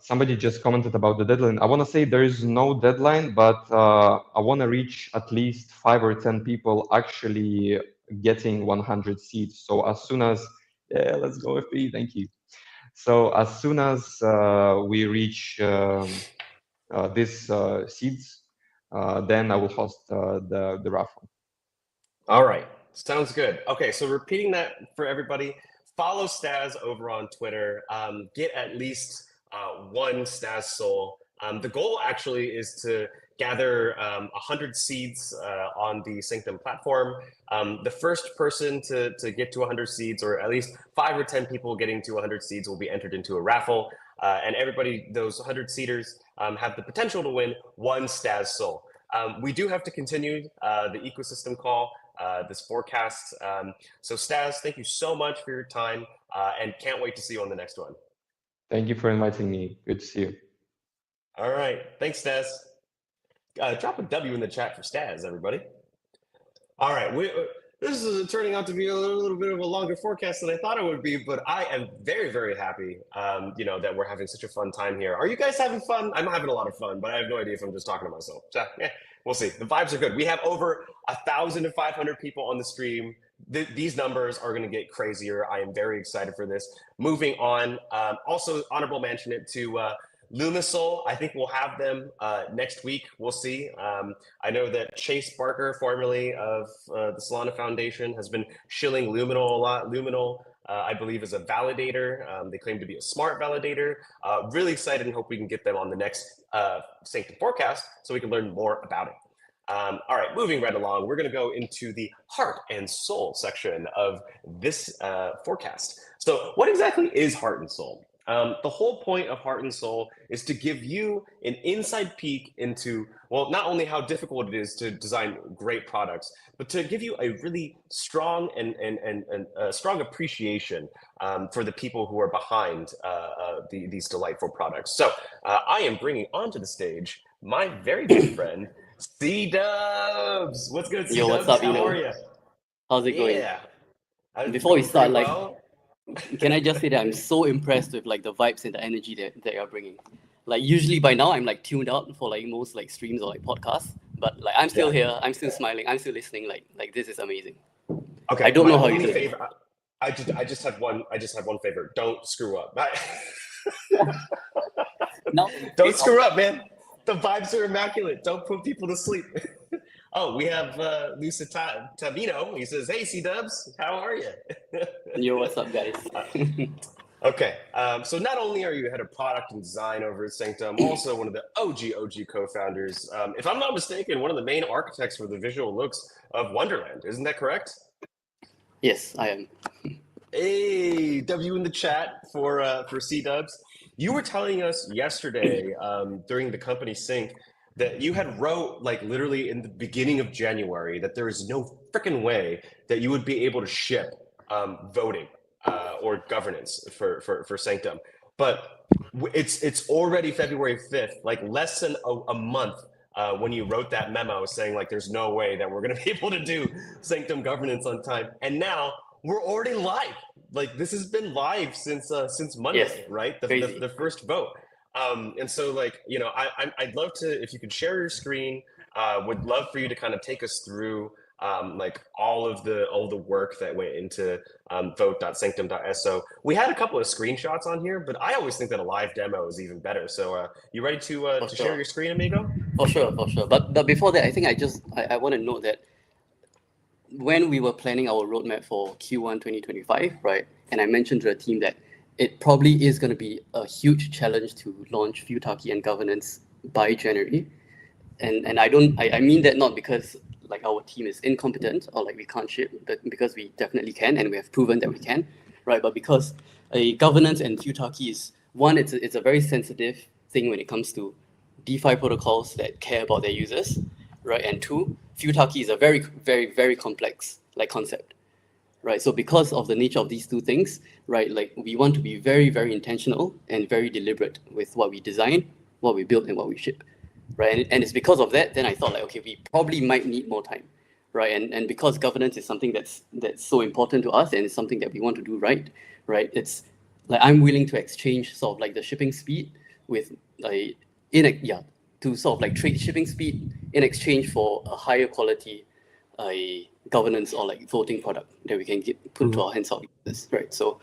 somebody just commented about the deadline. I want to say there is no deadline, but I want to reach at least 5 or 10 people actually getting 100 seats. So as soon as let's go FP. Thank you. So as soon as we reach these seeds, then I will host the raffle. All right, sounds good. Okay, so repeating that for everybody, follow Stas over on Twitter. Get at least 1 Stas Soul. The goal actually is to gather 100 seeds on the Sanctum platform. The first person to get to 100 seeds, or at least 5 or 10 people getting to 100 seeds, will be entered into a raffle. And everybody, those 100 seeders, have the potential to win 1 Stas Soul. We do have to continue the ecosystem call, this forecast. So Stas, thank you so much for your time, and can't wait to see you on the next one. Thank you for inviting me. Good to see you. All right, thanks, Stas. Drop a W in the chat for Stas, everybody. All right, this is turning out to be a little bit of a longer forecast than I thought it would be, but I am very, very happy, that we're having such a fun time here. Are you guys having fun? I'm having a lot of fun, but I have no idea if I'm just talking to myself. So, we'll see. The vibes are good. We have over 1,500 people on the stream. These numbers are going to get crazier. I am very excited for this. Moving on, also honorable mention it to Lumisol. I think we'll have them next week. We'll see. I know that Chase Barker, formerly of the Solana Foundation, has been shilling Luminol a lot. Luminol, I believe, is a validator. They claim to be a smart validator. Really excited and hope we can get them on the next Sanctum Forecast so we can learn more about it. All right, moving right along, we're going to go into the heart and soul section of this forecast. So what exactly is heart and soul? The whole point of Heart and Soul is to give you an inside peek into, well, not only how difficult it is to design great products, but to give you a really strong and strong appreciation for the people who are behind these delightful products. So I am bringing onto the stage my very good friend, C-Dubs. What's good, C-Dubs? Yo, what's up, How are you? How's it going? Yeah. Before we start, like, well. can I just say that I'm so impressed with like the vibes and the energy that you're bringing. Like usually by now I'm like tuned out for like most like streams or like podcasts, but like I'm still here, I'm still smiling, I'm still listening. Like this is amazing. Okay. I don't know how you do it. I just have one favor. Don't screw up. No, don't screw up, man. The vibes are immaculate. Don't put people to sleep. Oh, we have Lusa Tabino. He says, "Hey, C-Dubs, how are you?" Yo, what's up, guys? Okay, so not only are you head of product and design over at Sanctum, also one of the OG co-founders. If I'm not mistaken, one of the main architects for the visual looks of Wonderland. Isn't that correct? Yes, I am. Hey, W in the chat for C Dubs. You were telling us yesterday during the company sync that you had wrote like literally in the beginning of January that there is no freaking way that you would be able to ship voting or governance for Sanctum. But it's already February 5th, like less than a month when you wrote that memo saying like there's no way that we're going to be able to do Sanctum governance on time. And now we're already live. Like this has been live since Monday, Yes, right? crazy. The first vote. And so like, you know, I'd love to, if you could share your screen, would love for you to kind of take us through like all of the work that went into vote.sanctum.so. We had a couple of screenshots on here, but I always think that a live demo is even better. So you ready to sure. share your screen, amigo? For sure. But before that, I think I want to note that when we were planning our roadmap for Q1 2025, right, and I mentioned to the team that it probably is going to be a huge challenge to launch Futaki and governance by January. And I mean that not because like our team is incompetent or like we can't ship, but because we definitely can and we have proven that we can, right? But because a governance and Futaki is one, it's a very sensitive thing when it comes to DeFi protocols that care about their users, right? And two, Futaki is a very, very, very complex like concept, right? So because of the nature of these two things, right, like we want to be very, very intentional and very deliberate with what we design, what we build, and what we ship, right? And it's because of that, then I thought like, okay, we probably might need more time, right? And because governance is something that's so important to us and it's something that we want to do right? It's like I'm willing to exchange sort of like the shipping speed with to sort of like trade shipping speed in exchange for a higher quality governance or like voting product that we can put to our hands out, right? So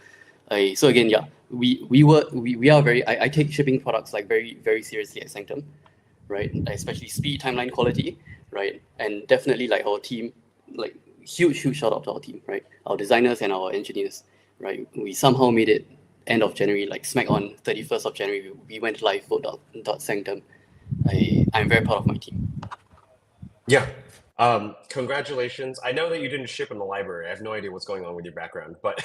again, yeah, we are very, I take shipping products like very, very seriously at Sanctum, right? Especially speed, timeline, quality, right? And definitely like our team, like huge shout out to our team, right? Our designers and our engineers, right? We somehow made it end of January, like smack on 31st of January, we went live vote.sanctum. I'm very proud of my team. Yeah. Congratulations. I know that you didn't ship in the library. I have no idea what's going on with your background, but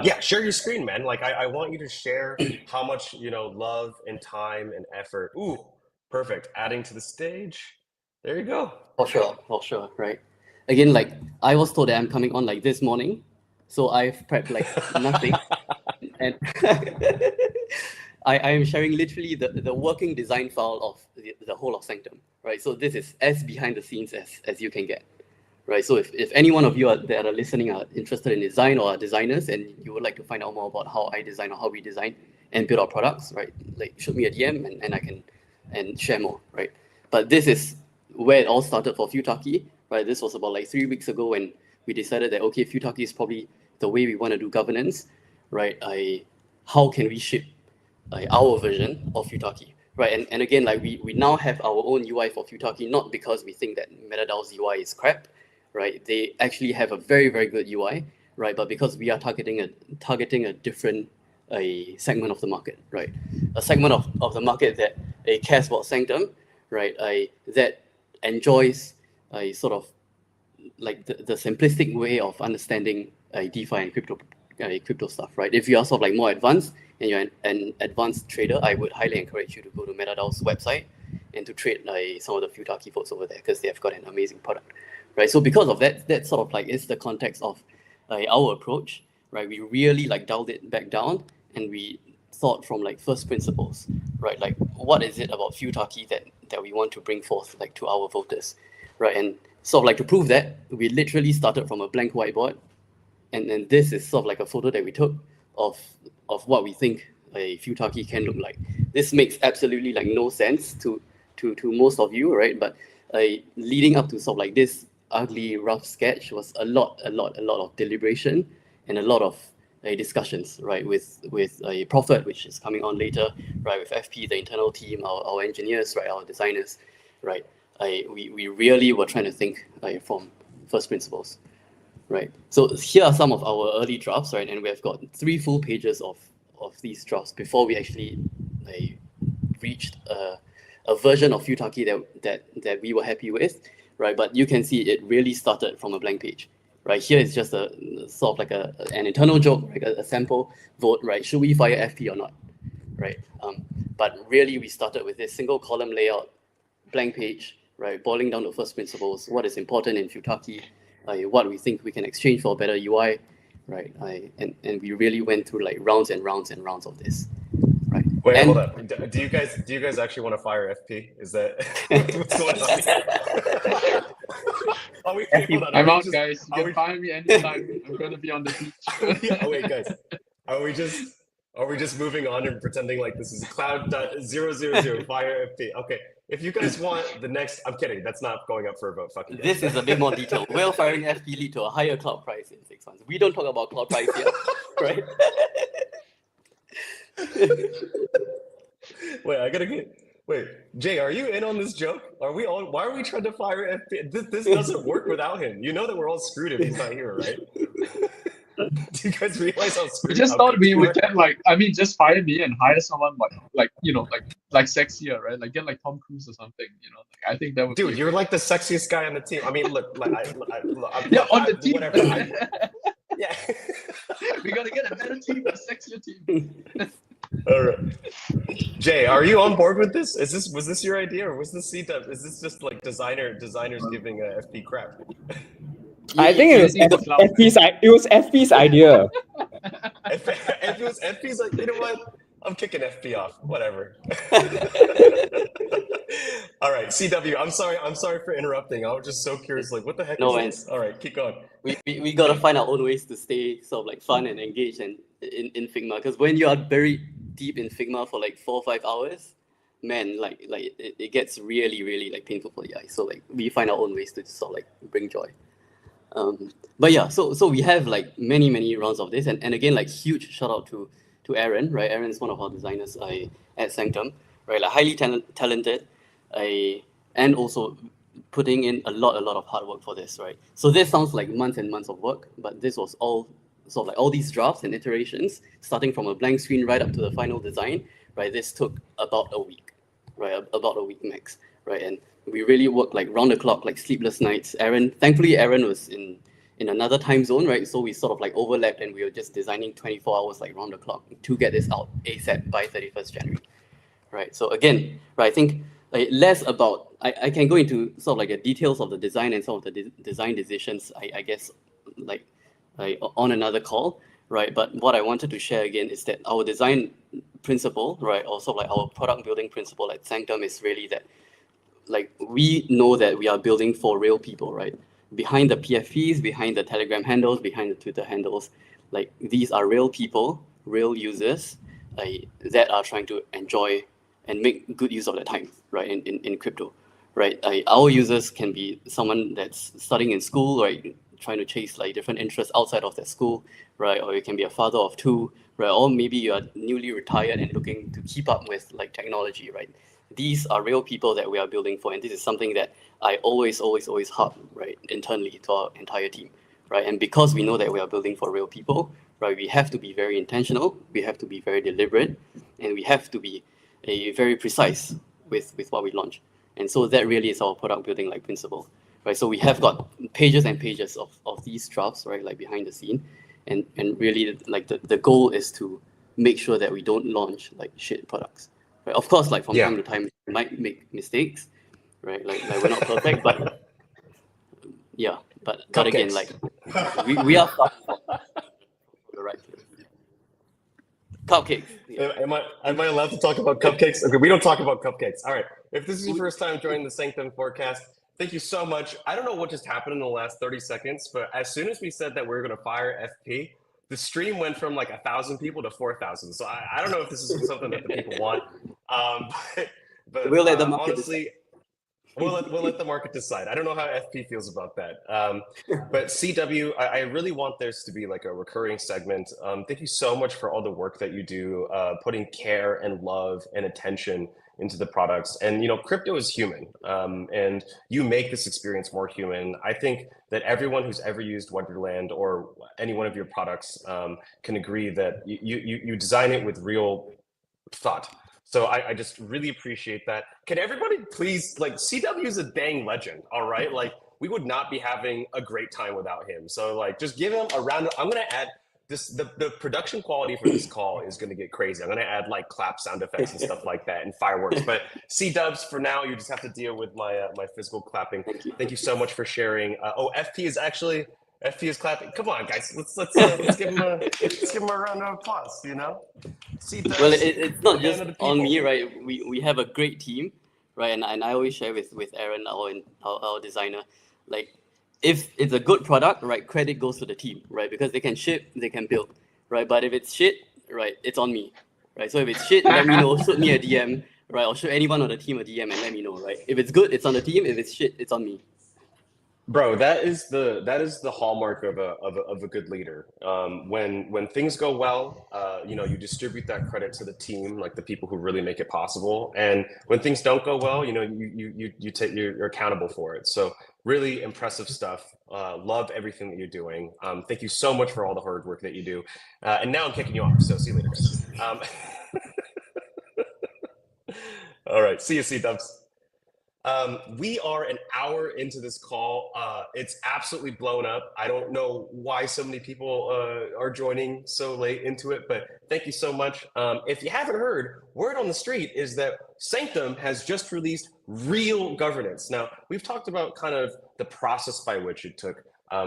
yeah, share your screen, man. Like I want you to share how much, you know, love and time and effort. Ooh, perfect. Adding to the stage. There you go. For sure, right? Again, like I was told that I'm coming on like this morning, so I've prepped like nothing. And I am sharing literally the working design file of the whole of Sanctum, right? So this is as behind the scenes as you can get, right? So if any one of you that are listening are interested in design or are designers and you would like to find out more about how I design or how we design and build our products, right? Like shoot me a DM and I can share more, right? But this is where it all started for Futaki, right? This was about like 3 weeks ago when we decided that, okay, Futaki is probably the way we want to do governance, right? How can we ship our version of Futaki, right? And again, like we now have our own UI for Futaki, not because we think that MetaDAO's UI is crap, right? They actually have a very, very good UI, right? But because we are targeting a different segment of the market, right? A segment of the market that cares about Sanctum, right? That enjoys a sort of like the simplistic way of understanding DeFi and crypto stuff, right? If you are sort of like more advanced and you're an advanced trader, I would highly encourage you to go to MetaDAO's website and to trade some of the Futaki folks over there because they have got an amazing product, right? So because of that sort of like is the context of our approach, right? We really like dialed it back down and we thought from like first principles, right? Like what is it about Futaki that we want to bring forth like to our voters, right? And sort of like to prove that, we literally started from a blank whiteboard, and this is sort of like a photo that we took of what we think a Futaki can look like. This makes absolutely like no sense to most of you, right? But leading up to sort of like this ugly, rough sketch was a lot of deliberation and a lot of discussions, right? With a Prophet, which is coming on later, right? With FP, the internal team, our engineers, right? Our designers, right? We really were trying to think from first principles, right? So here are some of our early drafts, right? And we have got 3 full pages of these drafts before we actually reached a version of Futaki that we were happy with, right? But you can see it really started from a blank page, right? Here it's just a sort of like an internal joke, like a sample vote, right? Should we fire FP or not, right? But really, we started with this single column layout, blank page, right? Boiling down to first principles, what is important in Futaki, what we think we can exchange for a better UI, right? And we really went through like rounds and rounds and rounds of this, right? Wait, and, hold up. Do you guys actually want to fire FP? Is that what's going on here? I'm out, guys. You can fire me anytime. I'm gonna be on the beach. Yeah, wait, guys. Are we just moving on and pretending like this is cloud.000 fire FP? Okay. If you guys want the next, I'm kidding. That's not going up for a vote. Fuck you guys. This is a bit more detailed. Will firing FP lead to a higher cloud price in 6 months? We don't talk about cloud price here, right? Wait, Jay, are you in on this joke? Why are we trying to fire FP? This doesn't work without him. You know that we're all screwed if he's not here, right? Do you guys realize how screwed? We just thought we would get just fire me and hire someone like sexier, right? Like get like Tom Cruise or something, I think that would. Dude, you're like the sexiest guy on the team. I mean, look, like on the team. Whatever. Yeah. We gotta get a better team, a sexier team. All right. Jay, are you on board with this? Was this your idea, or was this CW? Is this just like designers giving a FP crap? I think it was FP's idea. If it was FP's, like, you know what? I'm kicking FP off. Whatever. All right, CW. I'm sorry for interrupting. I was just so curious. Like, what the heck is this? All right, keep going. We gotta find our own ways to stay sort of like fun and engaged and in Figma, because when you are very deep in Figma for like 4 or 5 hours, man, like it gets really, really like painful for the eye. So like we find our own ways to sort of like bring joy. But yeah, so we have like many rounds of this, and again, like huge shout out to Aaron, right? Aaron is one of our designers at Sanctum, right? Like highly talented, and also putting in a lot of hard work for this, right? So this sounds like months and months of work, but this was all sort of like all these drafts and iterations, starting from a blank screen right up to the final design, right? This took about a week, right? About a week max, right? And we really worked like round the clock, like sleepless nights. Thankfully, Aaron was in another time zone, right? So we sort of like overlapped, and we were just designing 24 hours like round the clock to get this out ASAP by 31st January, right? So again, right, I think like less about, I can go into sort of like the details of the design and some of the design decisions, I guess, like on another call, right? But what I wanted to share again is that our design principle, right, also like our product building principle at Sanctum is really that, like, we know that we are building for real people, right? Behind the PFPs, behind the Telegram handles, behind the Twitter handles, like these are real people, real users that are trying to enjoy and make good use of their time, right? In crypto, right? Our users can be someone that's studying in school, right? Trying to chase like different interests outside of their school, right? Or you can be a father of two, right? Or maybe you are newly retired and looking to keep up with like technology, right? These are real people that we are building for, and this is something that I always harp, right, internally to our entire team, right? And because we know that we are building for real people, right, we have to be very intentional, we have to be very deliberate, and we have to be very precise with what we launch. And so that really is our product building like principle, right? So we have got pages and pages of these drafts, right, like behind the scene, and really like the goal is to make sure that we don't launch like shit products. Right. Of course, like from time to time, we might make mistakes, right? Like we're not perfect, but yeah. But again, like we are far from the right place. Cupcakes. Yeah. Am I allowed to talk about cupcakes? Okay, we don't talk about cupcakes. All right. If this is your first time joining the Sanctum Forecast, thank you so much. I don't know what just happened in the last 30 seconds, but as soon as we said that we were going to fire FP, the stream went from like 1,000 people to 4,000. So I don't know if this is something that the people want. But we'll let the market honestly, we'll let the market decide. I don't know how FP feels about that. But CW, I really want this to be like a recurring segment. Thank you so much for all the work that you do, putting care and love and attention into the products. And, you know, crypto is human, and you make this experience more human. I think that everyone who's ever used Wonderland or any one of your products can agree that you design it with real thought. So I just really appreciate that. Can everybody please, like, CW is a dang legend, all right? Like, we would not be having a great time without him. So like, just give him a round. I'm gonna add this. The production quality for this call is gonna get crazy. I'm gonna add like clap sound effects and stuff like that and fireworks. But C-dubs, for now, you just have to deal with my my physical clapping. Thank you so much for sharing. FP is clapping. Come on, guys. Let's give him a round of applause. You know. Well, it's not just on me, right? We have a great team, right? And I always share with Aaron, our designer, like, if it's a good product, right, credit goes to the team, right? Because they can ship, they can build, right? But if it's shit, right, it's on me, right? So if it's shit, let me know, shoot me a DM, right? Or shoot anyone on the team a DM and let me know, right? If it's good, it's on the team. If it's shit, it's on me. Bro, that is the hallmark of a good leader. When things go well, you distribute that credit to the team, like the people who really make it possible. And when things don't go well, you're accountable for it. So really impressive stuff. Love everything that you're doing. Thank you so much for all the hard work that you do. And now I'm kicking you off. So see you later, guys. All right, see you, C-dubs. We are an hour into this call. It's absolutely blown up. I don't know why so many people are joining so late into it, but thank you so much. If you haven't heard, word on the street is that Sanctum has just released real governance. Now, we've talked about kind of the process by which it took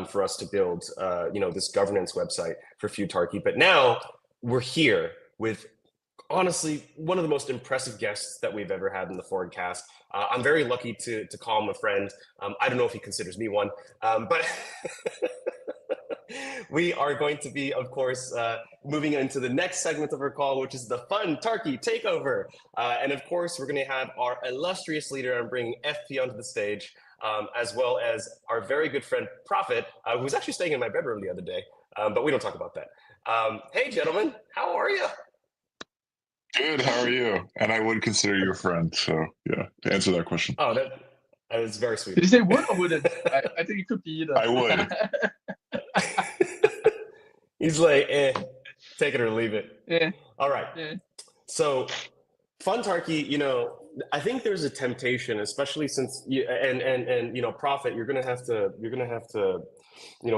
for us to build, this governance website for Futarchy, but now we're here with honestly one of the most impressive guests that we've ever had in the Forecast. I'm very lucky to call him a friend. I don't know if he considers me one, but we are going to be, of course, moving into the next segment of our call, which is the Funtarchy Takeover. And of course, we're going to have our illustrious leader and bringing FP onto the stage, as well as our very good friend Prophet, who was actually staying in my bedroom the other day, but we don't talk about that. Hey, gentlemen, how are you? Good. How are you? And I would consider you a friend. So yeah, to answer that question. Oh, that is very sweet. Did you say would or wouldn't? I think it could be either. I would. He's like, take it or leave it. Yeah. All right. Yeah. So, Funtarchy, I think there's a temptation, especially since Prophet, you're gonna have to,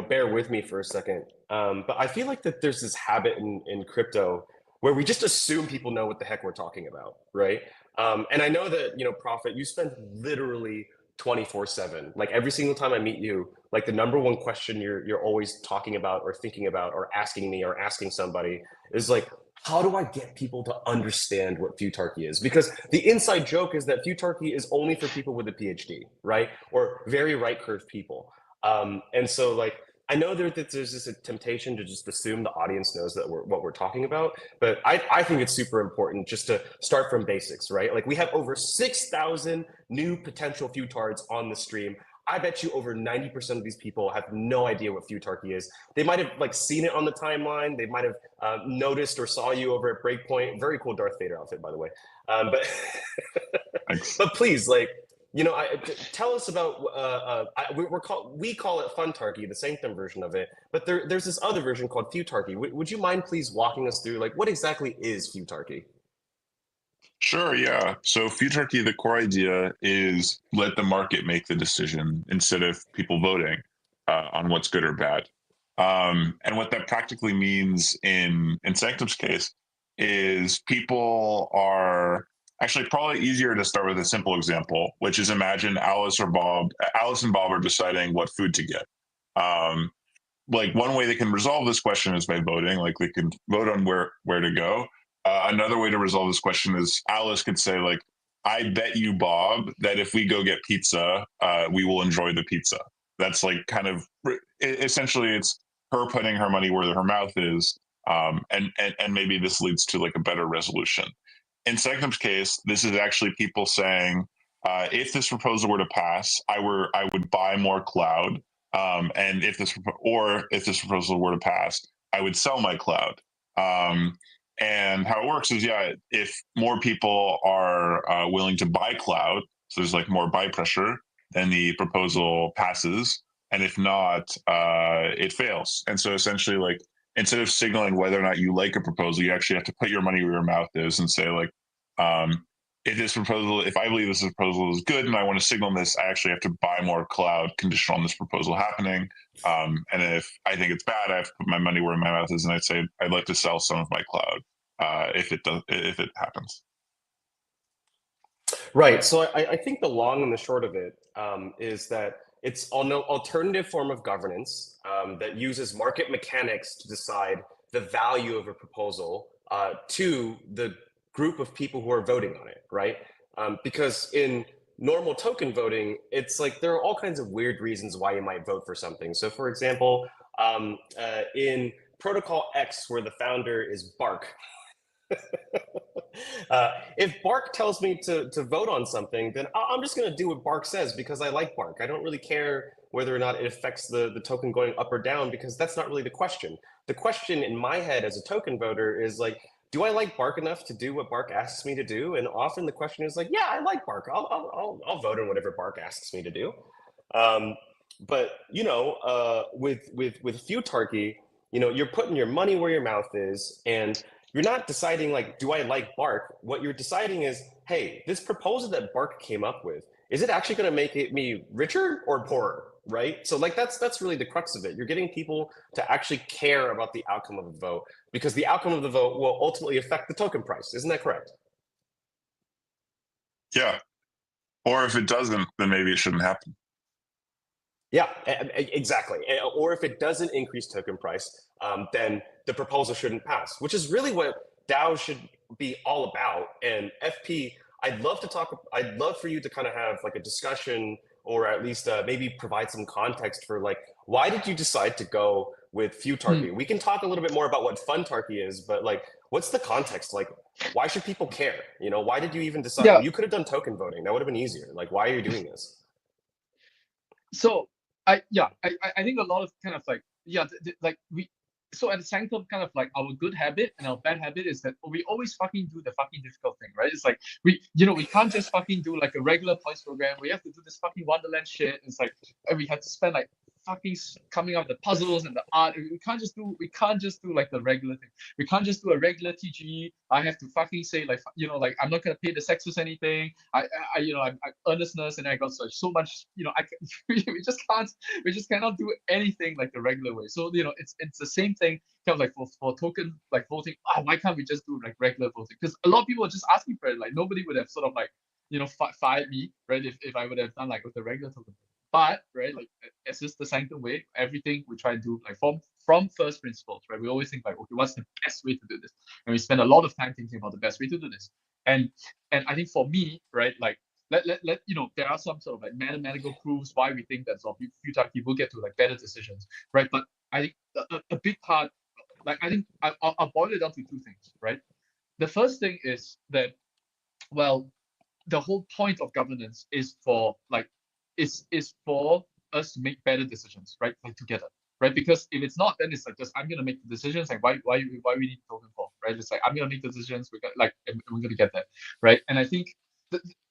bear with me for a second. But I feel like that there's this habit in crypto where we just assume people know what the heck we're talking about, right? And I know that, Prophet, you spend literally 24/7. Like every single time I meet you, like the number one question you're always talking about or thinking about or asking me or asking somebody is like, how do I get people to understand what Futarchy is? Because the inside joke is that Futarchy is only for people with a PhD, right? Or very right curve people. And so like, I know that there's this temptation to just assume the audience knows that what we're talking about, but I think it's super important just to start from basics, right? Like we have over 6,000 new potential Futards on the stream. I bet you over 90% of these people have no idea what Futarchy is. They might have like seen it on the timeline. They might have noticed or saw you over at Breakpoint. Very cool Darth Vader outfit, by the way. But please, like, tell us about we call it Funtarchy, the Sanctum version of it, but there's this other version called Futarchy. Would you mind please walking us through like what exactly is Futarchy? Sure, yeah. So Futarchy, the core idea is let the market make the decision instead of people voting on what's good or bad. And what that practically means in Sanctum's case is people are actually probably easier to start with a simple example, which is imagine Alice and Bob are deciding what food to get. Like one way they can resolve this question is by voting, like they can vote on where to go. Another way to resolve this question is Alice could say like, I bet you, Bob, that if we go get pizza, we will enjoy the pizza. That's like kind of essentially it's her putting her money where her mouth is. And maybe this leads to like a better resolution. In Sanctum's case, this is actually people saying, if this proposal were to pass, I would buy more cloud. And if this proposal were to pass, I would sell my cloud. And how it works is, if more people are willing to buy cloud, so there's like more buy pressure, then the proposal passes. And if not, it fails. And so essentially, like, instead of signaling whether or not you like a proposal, you actually have to put your money where your mouth is and say, like, if this proposal, if I believe this proposal is good and I want to signal this, I actually have to buy more cloud conditional on this proposal happening. And if I think it's bad, I have to put my money where my mouth is, and I'd say I'd like to sell some of my cloud if it happens. Right. So I think the long and the short of it is that it's an alternative form of governance that uses market mechanics to decide the value of a proposal to the group of people who are voting on it, right? Because in normal token voting, it's like there are all kinds of weird reasons why you might vote for something. So for example, in Protocol X, where the founder is Bark, if Bark tells me to vote on something, then I'm just going to do what Bark says because I like Bark. I don't really care whether or not it affects the token going up or down, because that's not really the question. The question in my head as a token voter is like, do I like Bark enough to do what Bark asks me to do? And often the question is like, yeah, I like Bark. I'll vote on whatever Bark asks me to do. But you know, with Futarchy, you know, you're putting your money where your mouth is, and you're not deciding like, do I like Bark? What you're deciding is, hey, this proposal that Bark came up with, is it actually going to make me richer or poorer? Right. So like that's really the crux of it. You're getting people to actually care about the outcome of the vote, because the outcome of the vote will ultimately affect the token price. Isn't that correct? Yeah. Or if it doesn't, then maybe it shouldn't happen. Yeah, exactly. Or if it doesn't increase token price, then the proposal shouldn't pass, which is really what DAO should be all about. And FP, I'd love for you to kind of have like a discussion, or at least maybe provide some context for like, why did you decide to go with Futarchy? We can talk a little bit more about what Funtarchy is, but like, what's the context? Like, why should people care? You know, why did you even decide? Yeah. You could have done token voting. That would have been easier. Like, why are you doing this? So I think a lot of kind of like, like so at Sanctum, kind of like our good habit and our bad habit is that we always fucking do the fucking difficult thing, right? It's like we can't just fucking do like a regular points program. We have to do this fucking Wonderland shit. It's like, and we have to spend like fucking coming up with the puzzles and the art. We can't just do like the regular thing. We can't just do a regular TG. I have to fucking say like, like I'm not gonna pay the sexes anything. I'm earnestness, and I got so much, we just cannot do anything like the regular way. So it's the same thing kind of like for token like voting. Why can't we just do like regular voting? Because a lot of people are just asking for it. Like nobody would have sort of like fired me, right, if I would have done like with the regular token. But right, like it's just the Sanctum way. Everything we try and do like from first principles, right? We always think like, okay, what's the best way to do this? And we spend a lot of time thinking about the best way to do this. And I think for me, right, like let there are some sort of like mathematical proofs why we think that Futarchy will get to like better decisions, right? But I think a big part, like I think I'll boil it down to two things, right? The first thing is that, well, the whole point of governance is for like is for us to make better decisions, right? Like together, right? Because if it's not, then it's like just I'm gonna make the decisions. Like why we need token for, right? It's like I'm gonna make the decisions. We got like and we're gonna get that, right? And I think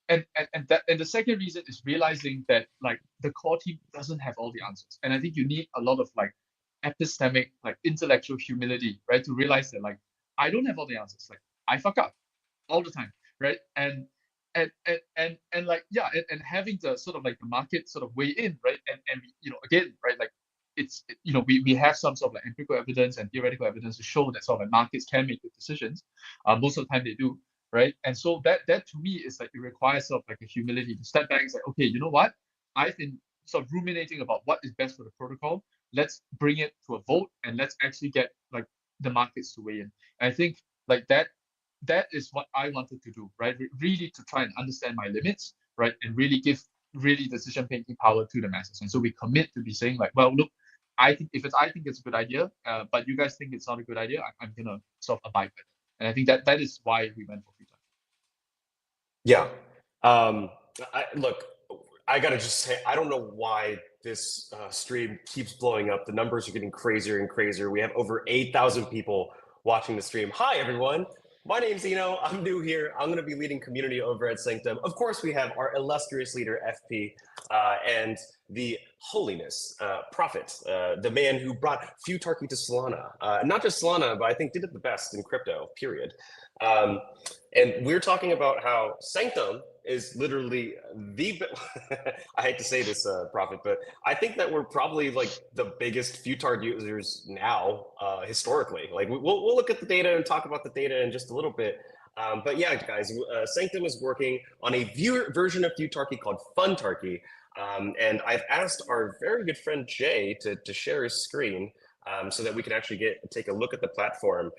and the second reason is realizing that like the core team doesn't have all the answers, and I think you need a lot of like epistemic, like intellectual humility, right, to realize that like I don't have all the answers. Like I fuck up all the time, right? And like and having the sort of like the market sort of weigh in, right? And again, right, like it's we have some sort of like empirical evidence and theoretical evidence to show that sort of like markets can make good decisions. Most of the time they do, right? And so that to me is like it requires sort of like a humility to step back and say, okay, you know what? I've been sort of ruminating about what is best for the protocol. Let's bring it to a vote and let's actually get like the markets to weigh in. And I think like that is what I wanted to do, right? Really to try and understand my limits, right? And really give really decision-making power to the masses. And so we commit to be saying like, well, look, I think it's a good idea, but you guys think it's not a good idea, I'm gonna sort of abide by it. And I think that is why we went for Futarchy. Yeah. Look, I gotta just say, I don't know why this stream keeps blowing up. The numbers are getting crazier and crazier. We have over 8,000 people watching the stream. Hi, everyone. My name's Eno. I'm new here. I'm going to be leading community over at Sanctum. Of course, we have our illustrious leader, FP, and the holiness prophet, the man who brought Futarchy to Solana. Not just Solana, but I think did it the best in crypto, period. And we're talking about how Sanctum is literally the I hate to say this, Prophet, but I think that we're probably like the biggest Futard users now, historically. Like we'll look at the data and talk about the data in just a little bit. But yeah, guys, Sanctum is working on a version of Futarchy called Funtarchy. And I've asked our very good friend Jay to share his screen so that we can actually take a look at the platform.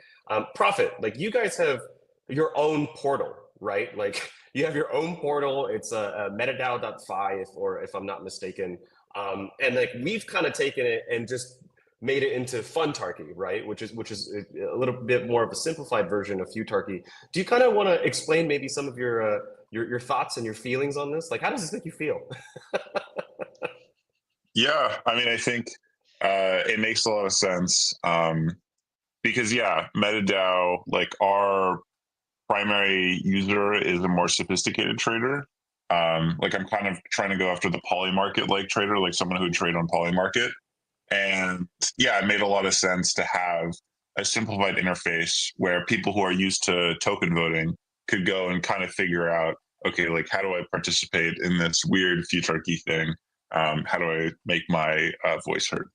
Prophet, like you guys have your own portal, right? Like you have your own portal. It's a metadao.fi, if I'm not mistaken. And like we've kind of taken it and just made it into Funtarchy, right? Which is a little bit more of a simplified version of Futarchy. Do you kind of want to explain maybe some of your thoughts and your feelings on this? Like, how does this make you feel? Yeah, I mean, I think it makes a lot of sense because yeah, MetaDAO, like our primary user is a more sophisticated trader. Like I'm kind of trying to go after the polymarket like trader, like someone who would trade on polymarket. And yeah, it made a lot of sense to have a simplified interface where people who are used to token voting could go and kind of figure out, okay, like how do I participate in this weird Futarchy thing? How do I make my voice heard?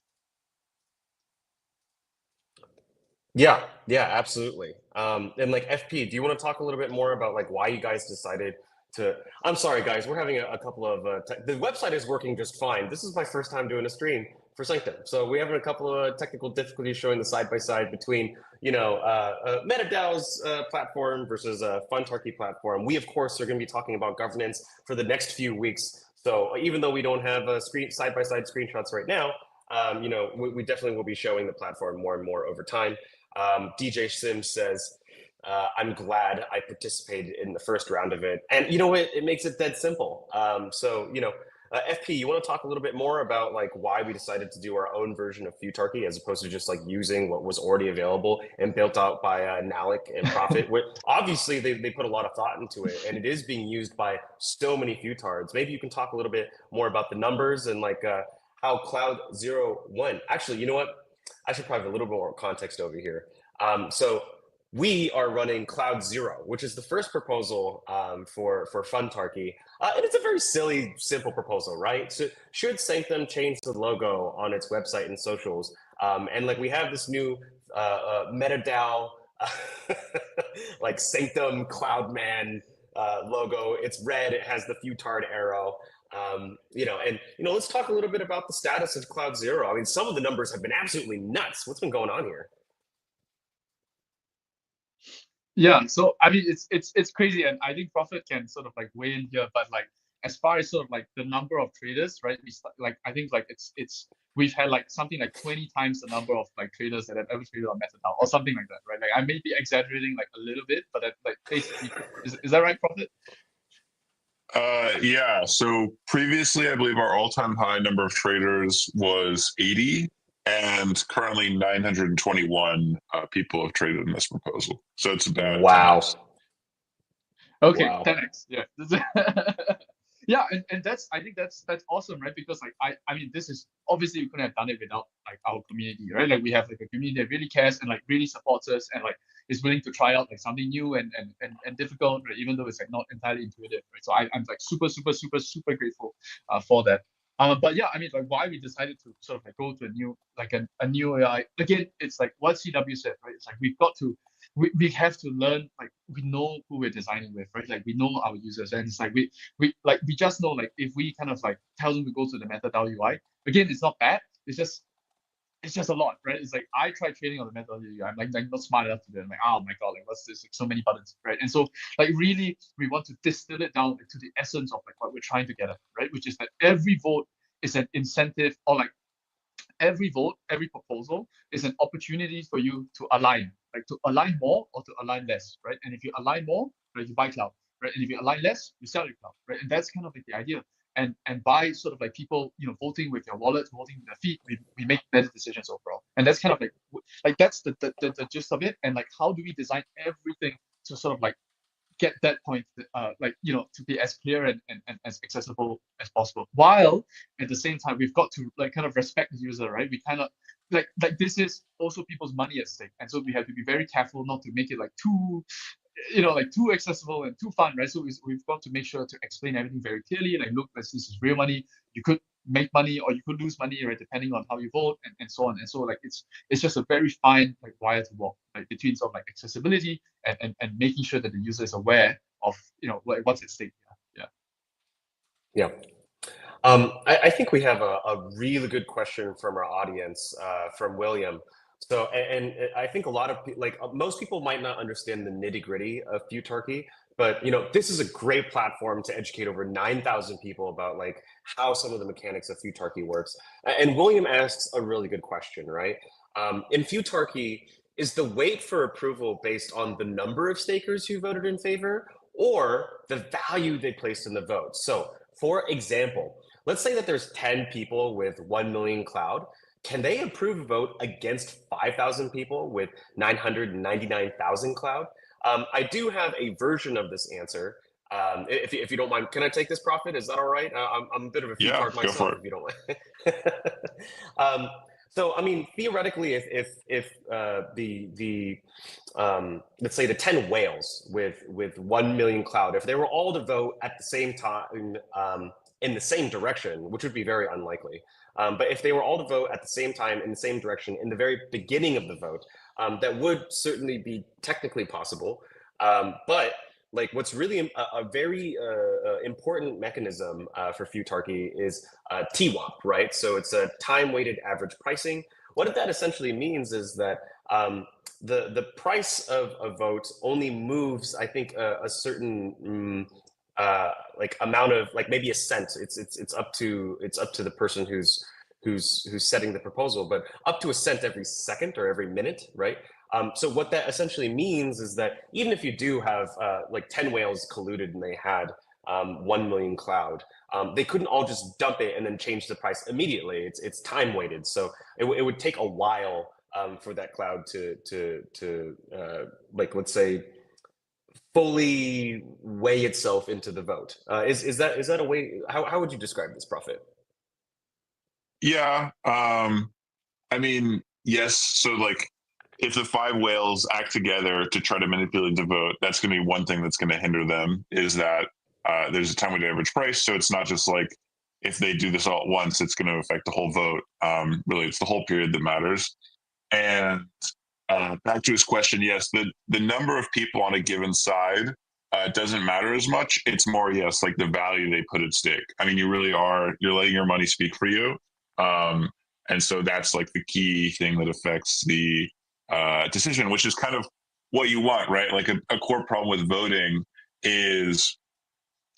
Yeah, absolutely. And like FP, do you want to talk a little bit more about like why you guys decided to? I'm sorry, guys, we're having a couple of the website is working just fine. This is my first time doing a stream for Sanctum, so we're having a couple of technical difficulties showing the side by side between MetaDAO's platform versus Funtarchy platform. We of course are going to be talking about governance for the next few weeks. So even though we don't have side by side screenshots right now, we definitely will be showing the platform more and more over time. DJ Sims says, I'm glad I participated in the first round of it. And you know what? It makes it dead simple. FP, you want to talk a little bit more about like why we decided to do our own version of Futarchy as opposed to just like using what was already available and built out by Nalik and Profit? Obviously, they put a lot of thought into it, and it is being used by so many Futards. Maybe you can talk a little bit more about the numbers and like how Cloud 01. Actually, you know what? I should probably have a little bit more context over here. So we are running Cloud 0, which is the first proposal for Funtarchy. And it's a very silly, simple proposal, right? So should Sanctum change the logo on its website and socials? And like we have this new MetaDAO, like Sanctum Cloudman logo. It's red. It has the Futard arrow. Let's talk a little bit about the status of Cloud 0. I mean, some of the numbers have been absolutely nuts. What's been going on here? Yeah, so I mean, it's crazy, and I think Prophet can sort of like weigh in here. But like, as far as sort of like the number of traders, right? I think like it's we've had like something like 20 times the number of like traders that have ever traded on MetaDAO or something like that, right? Like I may be exaggerating like a little bit, but that, like basically, is that right, Prophet? Yeah, so previously I believe our all-time high number of traders was 80, and currently 921 people have traded in this proposal. So it's about wow. 10x. Okay, Wow. 10x. Yeah. Yeah, and I think that's awesome, right? Because like I mean, this is obviously we couldn't have done it without like our community, right? Like we have like a community that really cares and like really supports us and like is willing to try out like something new and difficult, right? Even though it's like not entirely intuitive, right? So I'm like super grateful for that. But yeah, I mean, like why we decided to sort of like go to a new AI. Again, it's like what CW said, right? It's like we have to learn, like we know who we're designing with, right? Like we know our users, and it's like we just know like if we kind of like tell them to go to the MetaDAO UI, again, it's not bad. It's just a lot, right? It's like I tried trading on the MetaDAO UI. I'm like not smart enough to do it. I'm like, oh my god, like what's this? Like so many buttons, right? And so like really we want to distill it down like, to the essence of like what we're trying to get at, right? Which is that every vote is an incentive, or like every vote, every proposal is an opportunity for you to align, like to align more or to align less, right? And if you align more, right, you buy cloud, right? And if you align less, you sell your cloud, right? And that's kind of like the idea. And by sort of like people, voting with your wallet, voting with their feet, we make better decisions overall. And that's kind of like that's the gist of it. And like, how do we design everything to sort of like get that point, like, you know, to be as clear and as accessible as possible, while at the same time we've got to like kind of respect the user, right? We kind of like this is also people's money at stake, and so we have to be very careful not to make it like too, you know, like too accessible and too fun, right? So we've got to make sure to explain everything very clearly, like, look, this is real money. You could make money or you could lose money, right, depending on how you vote, and so on. And so like it's just a very fine like wire to walk, like between sort of like accessibility and making sure that the user is aware of, you know, like what's at stake. Yeah. I think we have a really good question from our audience, from William. So, and I think a lot of like most people might not understand the nitty gritty of Futarchy, but you know, this is a great platform to educate over 9,000 people about like how some of the mechanics of Futarchy works. And William asks a really good question, right? In Futarchy, is the weight for approval based on the number of stakers who voted in favor or the value they placed in the vote? So, for example, let's say that there's 10 people with 1 million cloud. Can they approve a vote against 5,000 people with 999,000 cloud? I do have a version of this answer. If you don't mind, can I take this, Prophet? Is that all right? I'm a bit of a Futarch go myself, for it. if you don't mind. So, I mean, theoretically, if the let's say the 10 whales with 1 million cloud, if they were all to vote at the same time in the same direction, which would be very unlikely, but if they were all to vote at the same time in the same direction in the very beginning of the vote, that would certainly be technically possible. But like what's really a very important mechanism for Futarchy is TWAP, right? So it's a time-weighted average pricing. What that essentially means is that the price of a vote only moves, I think, a certain like amount of like maybe a cent. It's up to the person who's setting the proposal, but up to a cent every second or every minute, right? So what that essentially means is that even if you do have like 10 whales colluded and they had 1 million cloud, they couldn't all just dump it and then change the price immediately. It's time weighted, so it would take a while for that cloud to like, let's say, fully weigh itself into the vote. Is that a way? How would you describe this, Prophet? Yeah. I mean, yes. So like, if the 5 whales act together to try to manipulate the vote, that's going to be one thing that's going to hinder them, is that there's a time-weighted average price. So it's not just like if they do this all at once, it's going to affect the whole vote. Really, it's the whole period that matters. And back to his question, yes, the number of people on a given side doesn't matter as much. It's more, yes, like the value they put at stake. I mean, you're letting your money speak for you. And so that's like the key thing that affects the decision, which is kind of what you want, right? Like a core problem with voting is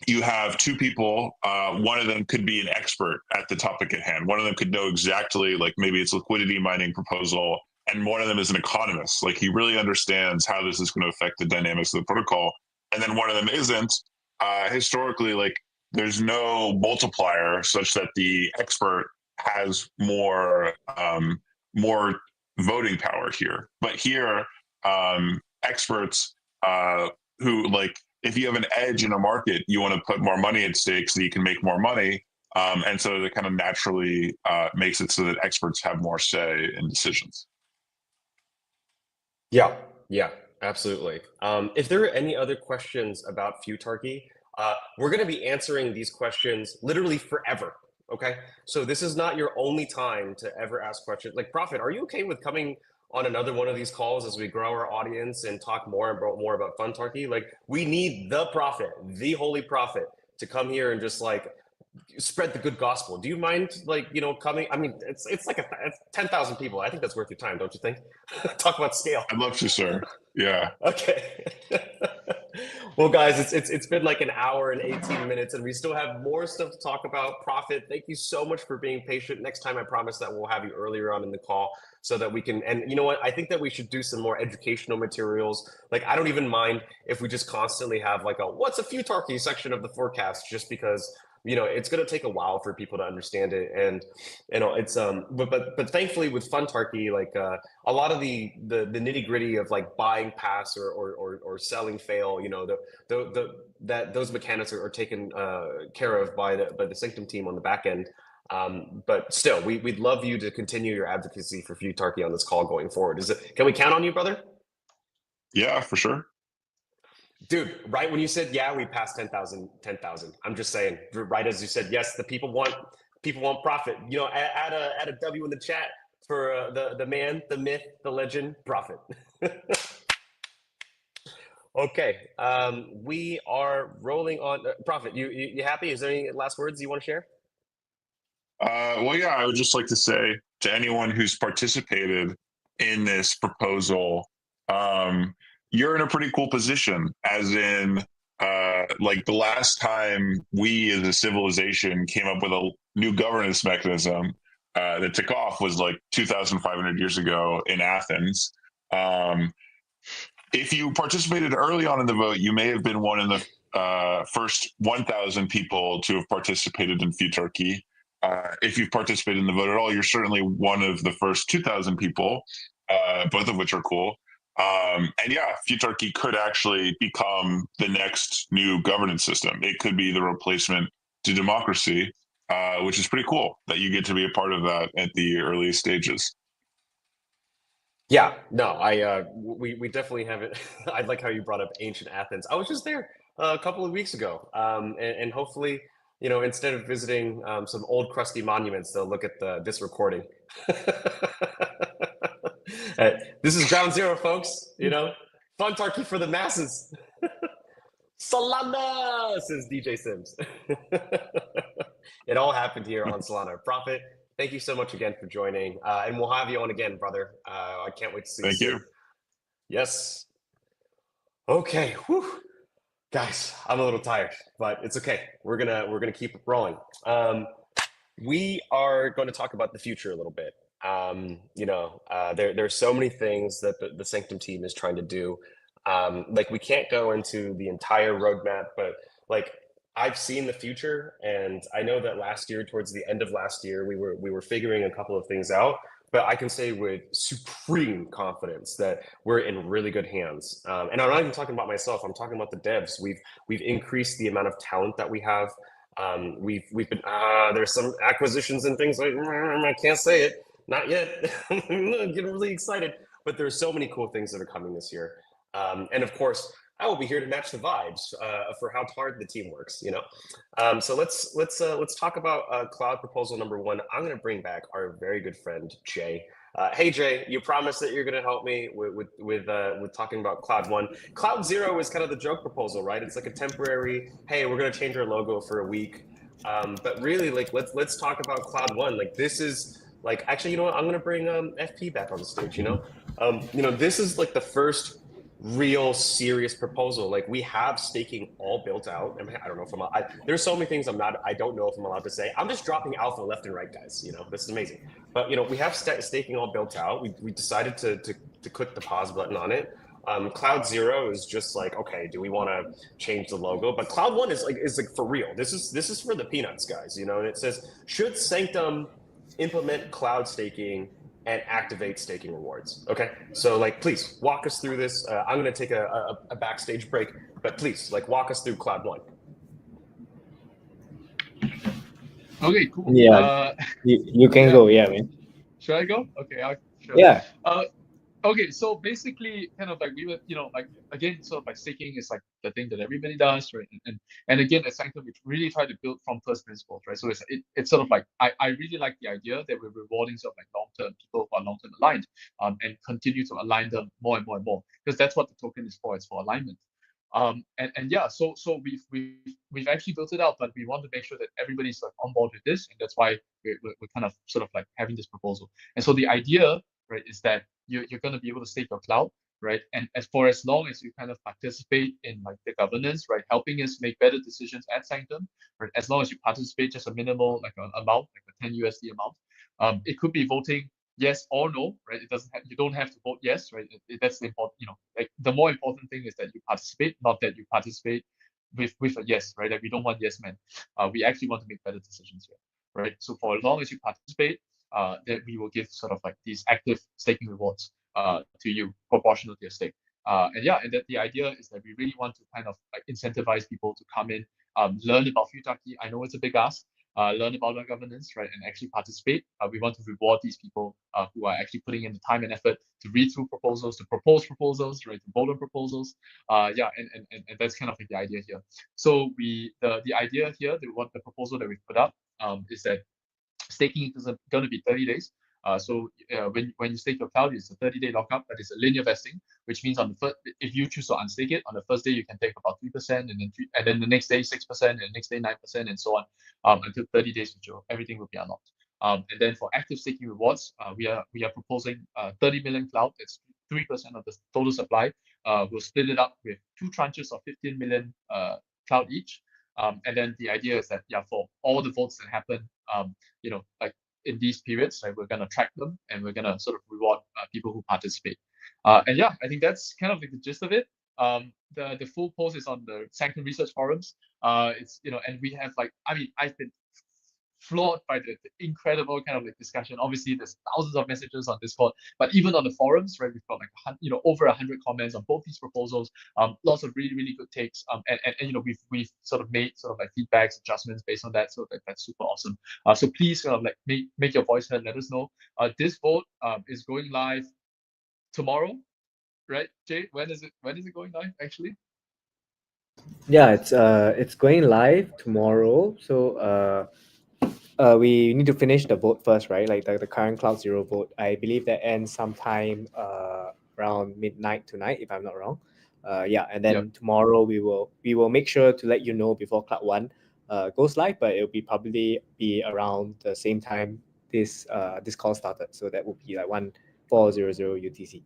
you have 2 people. One of them could be an expert at the topic at hand. One of them could know exactly, like maybe it's liquidity mining proposal, and one of them is an economist. Like he really understands how this is going to affect the dynamics of the protocol. And then one of them isn't. Historically, like there's no multiplier such that the expert has more voting power here. But here, experts who, like, if you have an edge in a market, you want to put more money at stake so you can make more money. And so it kind of naturally makes it so that experts have more say in decisions. Yeah, absolutely. If there are any other questions about Futarchy, we're going to be answering these questions literally forever. Okay, so this is not your only time to ever ask questions. Like, Prophet, are you okay with coming on another one of these calls as we grow our audience and talk more about Futarchy? Like, we need the Prophet, the Holy Prophet, to come here and just like spread the good gospel. Do you mind, like, you know, coming? I mean, it's like it's 10,000 people. I think that's worth your time, don't you think? Talk about scale. I'd love to, sir. Yeah. Okay. Well, guys, it's been like an hour and 18 minutes, and we still have more stuff to talk about. Prophet, thank you so much for being patient. Next time, I promise that we'll have you earlier on in the call so that we can. And you know what? I think that we should do some more educational materials. Like, I don't even mind if we just constantly have like a "What's a Futarchy" section of the forecast, just because it's going to take a while for people to understand it. And, it's, but thankfully with Funtarchy, like, a lot of the nitty gritty of like buying pass or selling fail, those mechanics are taken care of by the Sanctum team on the back end. But still, we'd love you to continue your advocacy for Futarchy on this call going forward. Can we count on you, brother? Yeah, for sure. Dude, right when you said, yeah, we passed 10,000, I'm just saying, right as you said, yes, the people want profit. Add a W in the chat for the man, the myth, the legend, Profit. Okay, we are rolling on. Profit, you happy? Is there any last words you want to share? Well, yeah, I would just like to say to anyone who's participated in this proposal, you're in a pretty cool position, as in, like the last time we as a civilization came up with a new governance mechanism that took off was like 2,500 years ago in Athens. If you participated early on in the vote, you may have been one of the first 1,000 people to have participated in Futarchy. If you've participated in the vote at all, you're certainly one of the first 2,000 people, both of which are cool. And yeah, Futarchy could actually become the next new governance system. It could be the replacement to democracy, which is pretty cool that you get to be a part of that at the earliest stages. Yeah, no, we definitely haven't. I like how you brought up ancient Athens. I was just there a couple of weeks ago, and hopefully, instead of visiting some old crusty monuments, they'll look at this recording. This is Ground Zero, folks. Funtarchy for the masses. Solana, says DJ Sims. It all happened here on Solana. Profit, thank you so much again for joining. And we'll have you on again, brother. I can't wait to see you soon. Thank you. Yes. Okay. Whew. Guys, I'm a little tired, but it's okay. We're gonna keep rolling. We are going to talk about the future a little bit. There's so many things that the Sanctum team is trying to do. Like we can't go into the entire roadmap, but like I've seen the future, and I know that last year, towards the end of last year, we were figuring a couple of things out. But I can say with supreme confidence that we're in really good hands. And I'm not even talking about myself. I'm talking about the devs. We've increased the amount of talent that we have. We've been there's some acquisitions and things like I can't say it, not yet. I'm getting really excited, but there's so many cool things that are coming this year. And of course, I will be here to match the vibes for how hard the team works. So let's talk about cloud proposal number one. I'm going to bring back our very good friend Jay. Hey Jay, you promised that you're going to help me with talking about Cloud 1. Cloud 0 is kind of the joke proposal, right? It's like a temporary. Hey, we're going to change our logo for a week, but really, like let's talk about Cloud 1. Like this is like actually, you know what? I'm going to bring FP back on the stage. This is like the first real serious proposal. Like we have staking all built out. I mean, I don't know if there's so many things I don't know if I'm allowed to say. I'm just dropping alpha left and right, guys. This is amazing. But we have staking all built out. We decided to click the pause button on it. Cloud 0 is just like, okay, do we want to change the logo? But Cloud 1 is like for real. This is for the peanuts, guys. And it says, should Sanctum implement cloud staking and activate staking rewards? Okay, so like please walk us through this. I'm going to take a backstage break, but please walk us through Cloud 1. Okay, cool. Yeah, you can go. Yeah, man. Should I go? Okay, sure. Yeah. Okay, so basically, kind of like we were, again, sort of like staking is like the thing that everybody does, right? And again, at Sanctum, we really try to build from first principles, right? So it's sort of like I really like the idea that we're rewarding sort of like long-term people who are long-term aligned, and continue to align them more and more and more, because that's what the token is for. It's for alignment. And yeah, so we've actually built it out, but we want to make sure that everybody's like on board with this, and that's why we're kind of sort of like having this proposal. And so the idea, right, is that you're going to be able to stake your cloud, right? And as long as you kind of participate in like the governance, right, helping us make better decisions at Sanctum, right? As long as you participate just a minimal like an amount, like a 10 USD amount, it could be voting yes or no, right? You don't have to vote yes, right? That's the important, like the more important thing is that you participate, not that you participate with a yes, right? Like we don't want yes men. We actually want to make better decisions here, right? So for as long as you participate, that we will give sort of like these active staking rewards to you proportional to your stake. And yeah, and that the idea is that we really want to kind of like incentivize people to come in, learn about Futaki. I know it's a big ask. Learn about our governance, right, and actually participate. We want to reward these people who are actually putting in the time and effort to read through proposals, to propose proposals, right, to vote on proposals. Yeah, and that's kind of like the idea here. So the idea here, the proposal that we put up is that staking is going to be 30 days. When you stake your cloud, it's a 30-day lockup, but it's a linear vesting, which means on the first, if you choose to unstake it, on the first day you can take about 3%, and then the next day 6%, and the next day 9%, and so on, until 30 days, which everything will be unlocked. And then for active staking rewards, we are proposing 30 million cloud. It's 3% of the total supply. We'll split it up with 2 tranches of 15 million cloud each. And then the idea is that for all the votes that happen, like in these periods, like we're gonna track them and we're gonna sort of reward people who participate. And yeah, I think that's kind of like the gist of it. The full post is on the Sanctum Research forums. It's and we have like, I mean, I've been floored by the incredible kind of like discussion. Obviously, there's thousands of messages on Discord, but even on the forums, right, we've got like over 100 comments on both these proposals. Lots of really, really good takes. And we've sort of made sort of like feedbacks, adjustments based on that. So that's super awesome. So please kind of like make your voice heard. Let us know. This vote is going live tomorrow, right, Jay? When is it going live actually? Yeah, it's going live tomorrow. So we need to finish the vote first, right? Like the current Cloud Zero vote. I believe that ends sometime around midnight tonight, if I'm not wrong. And then tomorrow we will make sure to let you know before Cloud One goes live, but it'll probably be around the same time this call started. So that will be like 1400 UTC.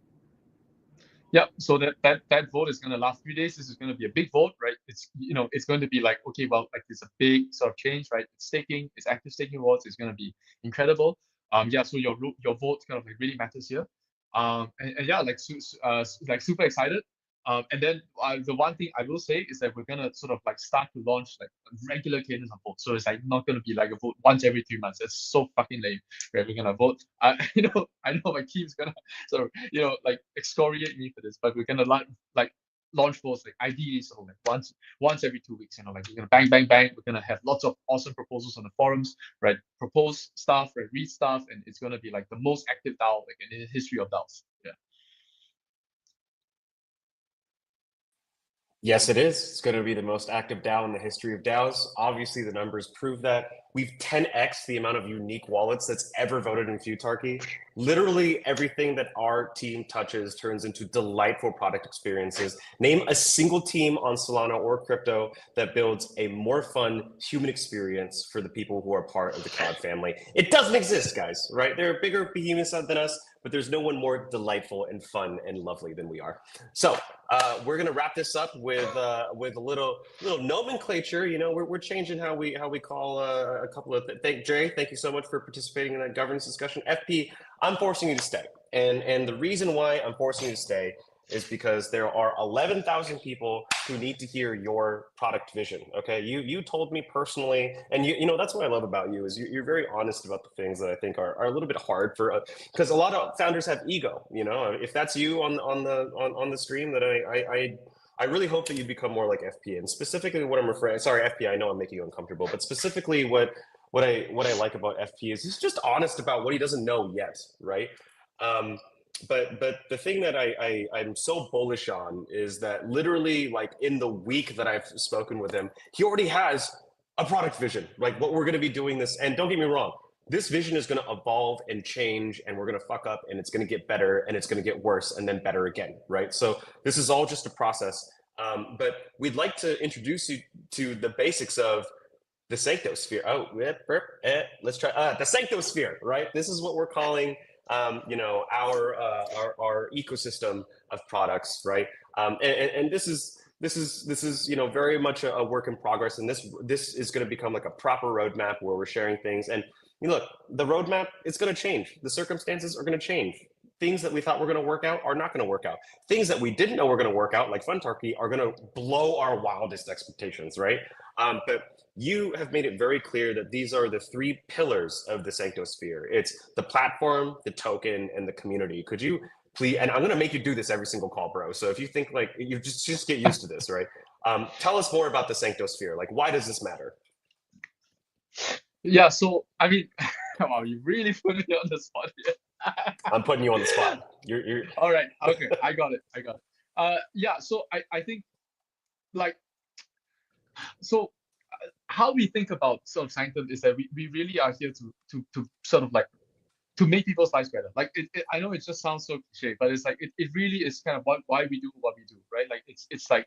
Yeah, so that vote is going to last 3 days. This is going to be a big vote, right? It's it's going to be like, okay, well, like it's a big sort of change, right? It's staking, it's active staking rewards. It's going to be incredible. So your vote kind of like really matters here. And yeah, like super excited. And then the one thing I will say is that we're gonna sort of like start to launch like a regular cadence of votes. So it's like not gonna be like a vote once every 3 months. That's so fucking lame. Right? We're gonna vote. I know my team's gonna sort of like excoriate me for this, but we're gonna like launch votes like ideally sort of like once every 2 weeks. Like we're gonna bang bang bang. We're gonna have lots of awesome proposals on the forums, right? Propose stuff, right? Read stuff, and it's gonna be like the most active DAO like in the history of DAOs. Yeah. Yes, it is. It's going to be the most active DAO in the history of DAOs. Obviously, the numbers prove that. We've 10x the amount of unique wallets that's ever voted in Futarchy. Literally everything that our team touches turns into delightful product experiences. Name a single team on Solana or crypto that builds a more fun human experience for the people who are part of the cloud family. It doesn't exist, guys, right? There are bigger behemoths than us, but there's no one more delightful and fun and lovely than we are. So we're gonna wrap this up with a little nomenclature. We're changing how we call a couple of Jay, thank you so much for participating in that governance discussion. FP, I'm forcing you to stay, and the reason why I'm forcing you to stay is because there are 11,000 people who need to hear your product vision. Okay, you told me personally, and that's what I love about you is you're very honest about the things that I think are a little bit hard for, because a lot of founders have ego. If that's you on the stream, that I really hope that you become more like FP. And specifically what I'm referring, sorry FP, I know I'm making you uncomfortable, but specifically what I like about FP is he's just honest about what he doesn't know yet, right? But the thing that I'm so bullish on is that literally like in the week that I've spoken with him, he already has a product vision, like what we're going to be doing this. And don't get me wrong, this vision is going to evolve and change, and we're going to fuck up, and it's going to get better, and it's going to get worse, and then better again, right? So this is all just a process. But we'd like to introduce you to the basics of the Sanctosphere. Let's try the Sanctosphere, right? This is what we're calling our ecosystem of products, right? And this is very much a work in progress, and this is going to become like a proper roadmap where we're sharing things. And look, the roadmap, it's going to change. The circumstances are going to change. things that we thought were going to work out are not going to work out. Things that we didn't know were going to work out, like Funtarchy, are going to blow our wildest expectations, right? But you have made it very clear that these are the 3 pillars of the Sanctosphere. It's the platform, the token, and the community. Could you please, and I'm going to make you do this every single call, bro. So if you think like, you just get used to this, right? Tell us more about the Sanctosphere. Like, why does this matter? Yeah, so I mean, wow, you really put me on the spot here. I'm putting you on the spot. You're All right, okay, I got it. Yeah, so I think like, so how we think about sort of Sanctum is that we really are here to sort of like to make people's lives better. Like I know it just sounds so cliche, but it's like it really is kind of why we do what we do, right? Like it's like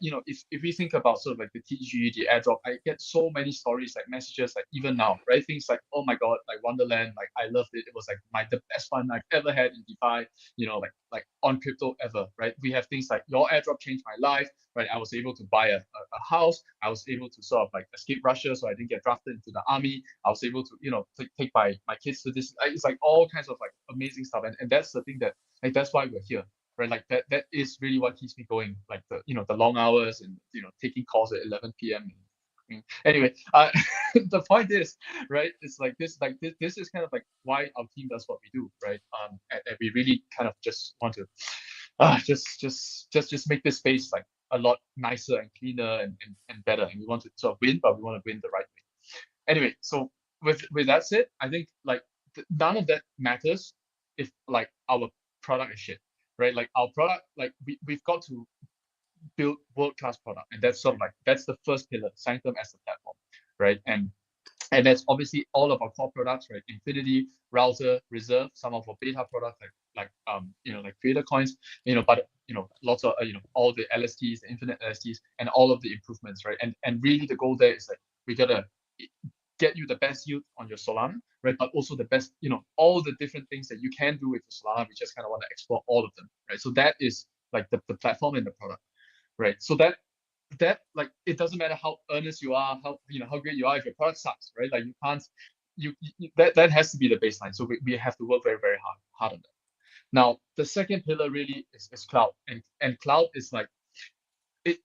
you know, if we think about sort of like the TG, the airdrop, I get so many stories, like messages, like even now, right? Things like, oh my god, like Wonderland, like I loved it. It was like the best fun I've ever had in DeFi, you know, like on crypto ever, right? We have things like your airdrop changed my life, right? I was able to buy a house. I was able to sort of like escape Russia, so I didn't get drafted into the army. I was able to, you know, take my kids to this. It's like all kinds of like amazing stuff, and that's the thing that like that's why we're here, right? Like that is really what keeps me going, like the, you know, the long hours and, you know, taking calls at 11 p.m. Anyway, the point is, right, it's like this is kind of like why our team does what we do, right? And we really kind of just want to just make this space like a lot nicer and cleaner and better, and we want to sort of win, but we want to win the right way. Anyway, so with that said, I think like none of that matters if like our product is shit, right? Like our product, like we've got to build world-class product, and that's sort of like that's the first pillar, Sanctum as a platform, right? And that's obviously all of our core products, right? Infinity, Router, Reserve, some of our beta products like you know, like creator coins, you know, but you know, lots of you know, all the LSTs, the infinite LSTs, and all of the improvements, right? And really the goal there is like we gotta get you the best yield on your Solana, right? But also the best, you know, all the different things that you can do with your Solana. We just kind of want to explore all of them, right? So that is like the platform and the product, right? So that like it doesn't matter how earnest you are, how, you know, how great you are, if your product sucks, right? Like you can't, you that has to be the baseline. So we have to work very hard on that. Now the second pillar really is cloud, and cloud is like it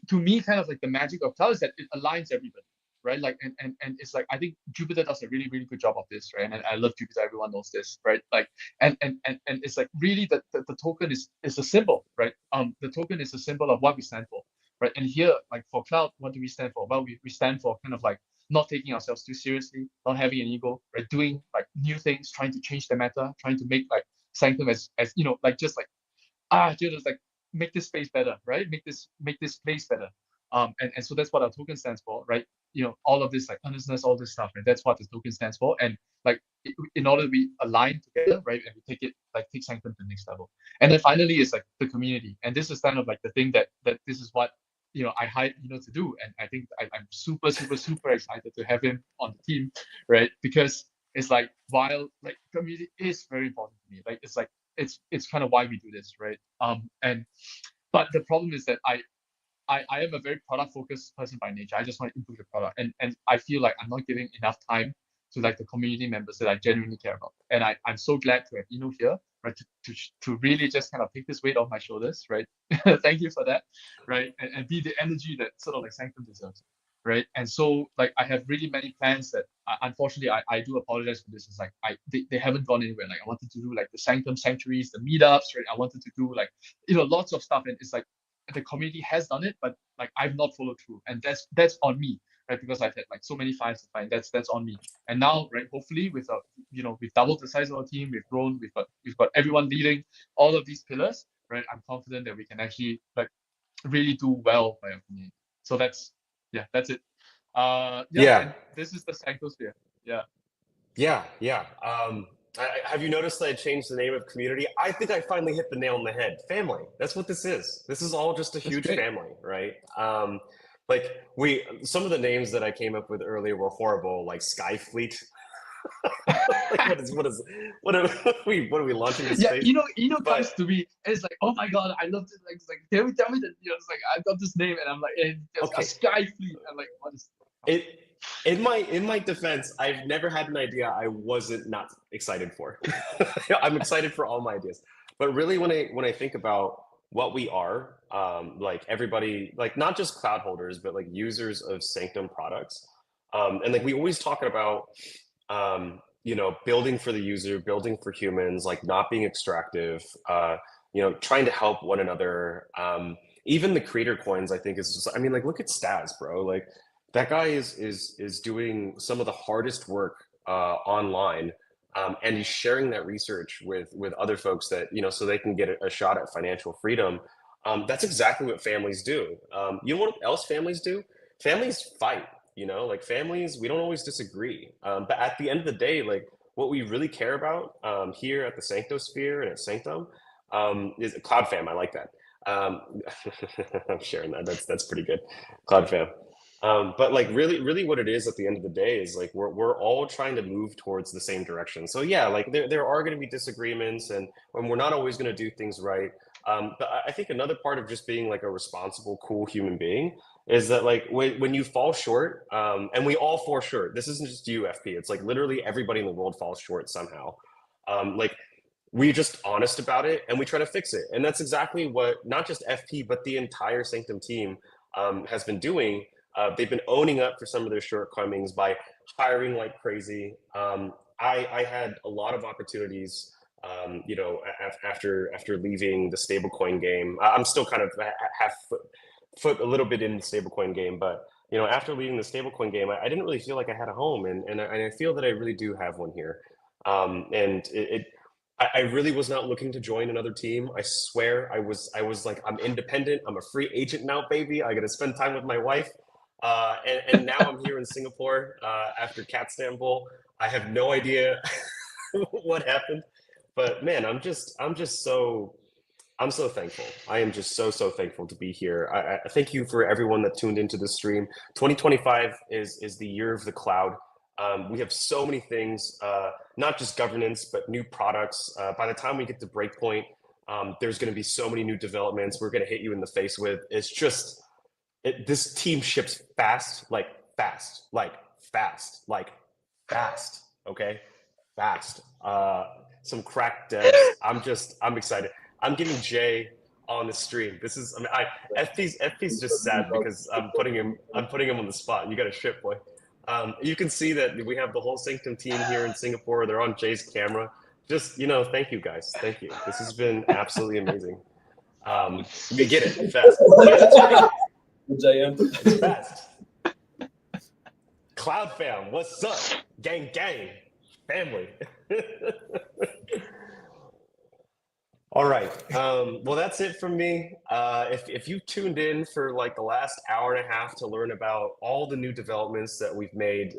to me, kind of like the magic of cloud is that it aligns everybody, right? Like and it's like I think Jupiter does a really good job of this, right? And I love Jupiter, everyone knows this, right? Like and it's like really the token is a symbol, right? The token is a symbol of what we stand for, right? And here, like for cloud, what do we stand for? Well, we stand for kind of like not taking ourselves too seriously, not having an ego, right? Doing like new things, trying to change the meta, trying to make like Sanctum as you know, like just like just like make this space better, right? Make this place better. And so that's what our token stands for, right? You know, all of this like earnestness, all this stuff, right? That's what the token stands for. And like in order to be aligned together, right? And we take Sanctum to the next level. And then finally is like the community. And this is kind of like the thing that this is what, you know, I hired to do. And I think I'm super excited to have him on the team, right? Because it's like, while like community is very important to me, like it's like it's kind of why we do this, right? But the problem is that I am a very product focused person by nature. I just want to improve the product, and I feel like I'm not giving enough time to like the community members that I genuinely care about. And I'm so glad to have Inu here, right? To really just kind of take this weight off my shoulders, right? Thank you for that, right? And be the energy that sort of like Sanctum deserves, right? And so like I have really many plans that unfortunately I do apologize for this. It's like they haven't gone anywhere. Like I wanted to do like the Sanctum sanctuaries, the meetups, right? I wanted to do like, you know, lots of stuff, and it's like the community has done it, but like I've not followed through, and that's on me, right? Because I've had like so many fires to find. That's on me. And now, right, hopefully with you know, we've doubled the size of our team, we've grown, we've got everyone leading all of these pillars, right? I'm confident that we can actually like really do well by our community. So that's it. And this is the Sanctosphere. Have you noticed that I changed the name of community? I think I finally hit the nail on the head. Family. That's what this is. This is all just a huge family, right? Like some of the names that I came up with earlier were horrible, like Skyfleet. Like what are we launching this space? Comes to me and it's like, oh my god, I love it. Like, it's like, tell me that, you know, it's like I've got this name, and I'm like, it's a Skyfleet. I'm like, what is it? in my defense, I've never had an idea I wasn't not excited for. I'm excited for all my ideas, but really when I think about what we are, like everybody, like not just cloud holders, but like users of Sanctum products, and like we always talk about, building for the user, building for humans, like not being extractive, trying to help one another. Even the creator coins, I think is just, I mean, like look at Stas, bro. Like that guy is doing some of the hardest work online, and he's sharing that research with other folks that so they can get a shot at financial freedom. That's exactly what families do. You know what else families do? Families fight. Like families, we don't always disagree. But at the end of the day, like what we really care about here at the Sanctosphere and at Sanctum is Cloud Fam. I like that. I'm sharing that. That's pretty good, Cloud Fam. But like really what it is at the end of the day is like we're all trying to move towards the same direction. So yeah, like there are going to be disagreements and we're not always going to do things right. But I think another part of just being like a responsible, cool human being is that like when you fall short, and we all fall short. This isn't just you, FP. It's like literally everybody in the world falls short somehow. Like we're just honest about it and we try to fix it. And that's exactly what not just FP, but the entire Sanctum team has been doing. They've been owning up for some of their shortcomings by hiring like crazy. I had a lot of opportunities, after leaving the stablecoin game. I'm still kind of half foot a little bit in the stablecoin game, but after leaving the stablecoin game, I didn't really feel like I had a home, and I feel that I really do have one here. And I really was not looking to join another team. I swear, I was like, I'm independent. I'm a free agent now, baby. I got to spend time with my wife. And now I'm here in Singapore after Cat Istanbul. I have no idea what happened, but man, I'm so thankful. I am just so thankful to be here. I thank you for everyone that tuned into this stream. 2025 is the year of the cloud. We have so many things, not just governance, but new products. By the time we get to Breakpoint, there's going to be so many new developments we're going to hit you in the face with. It's just, this team ships fast, okay? Fast. Some crack devs. I'm excited. I'm giving Jay on the stream. This is, FP's just sad because I'm putting him on the spot. You got to ship, boy. You can see that we have the whole Sanctum team here in Singapore. They're on Jay's camera. Just, thank you guys. Thank you. This has been absolutely amazing. We get it fast. It's fast. Cloud Fam, what's up? Gang, family. All right. Well, that's it from me. If you tuned in for like the last hour and a half to learn about all the new developments that we've made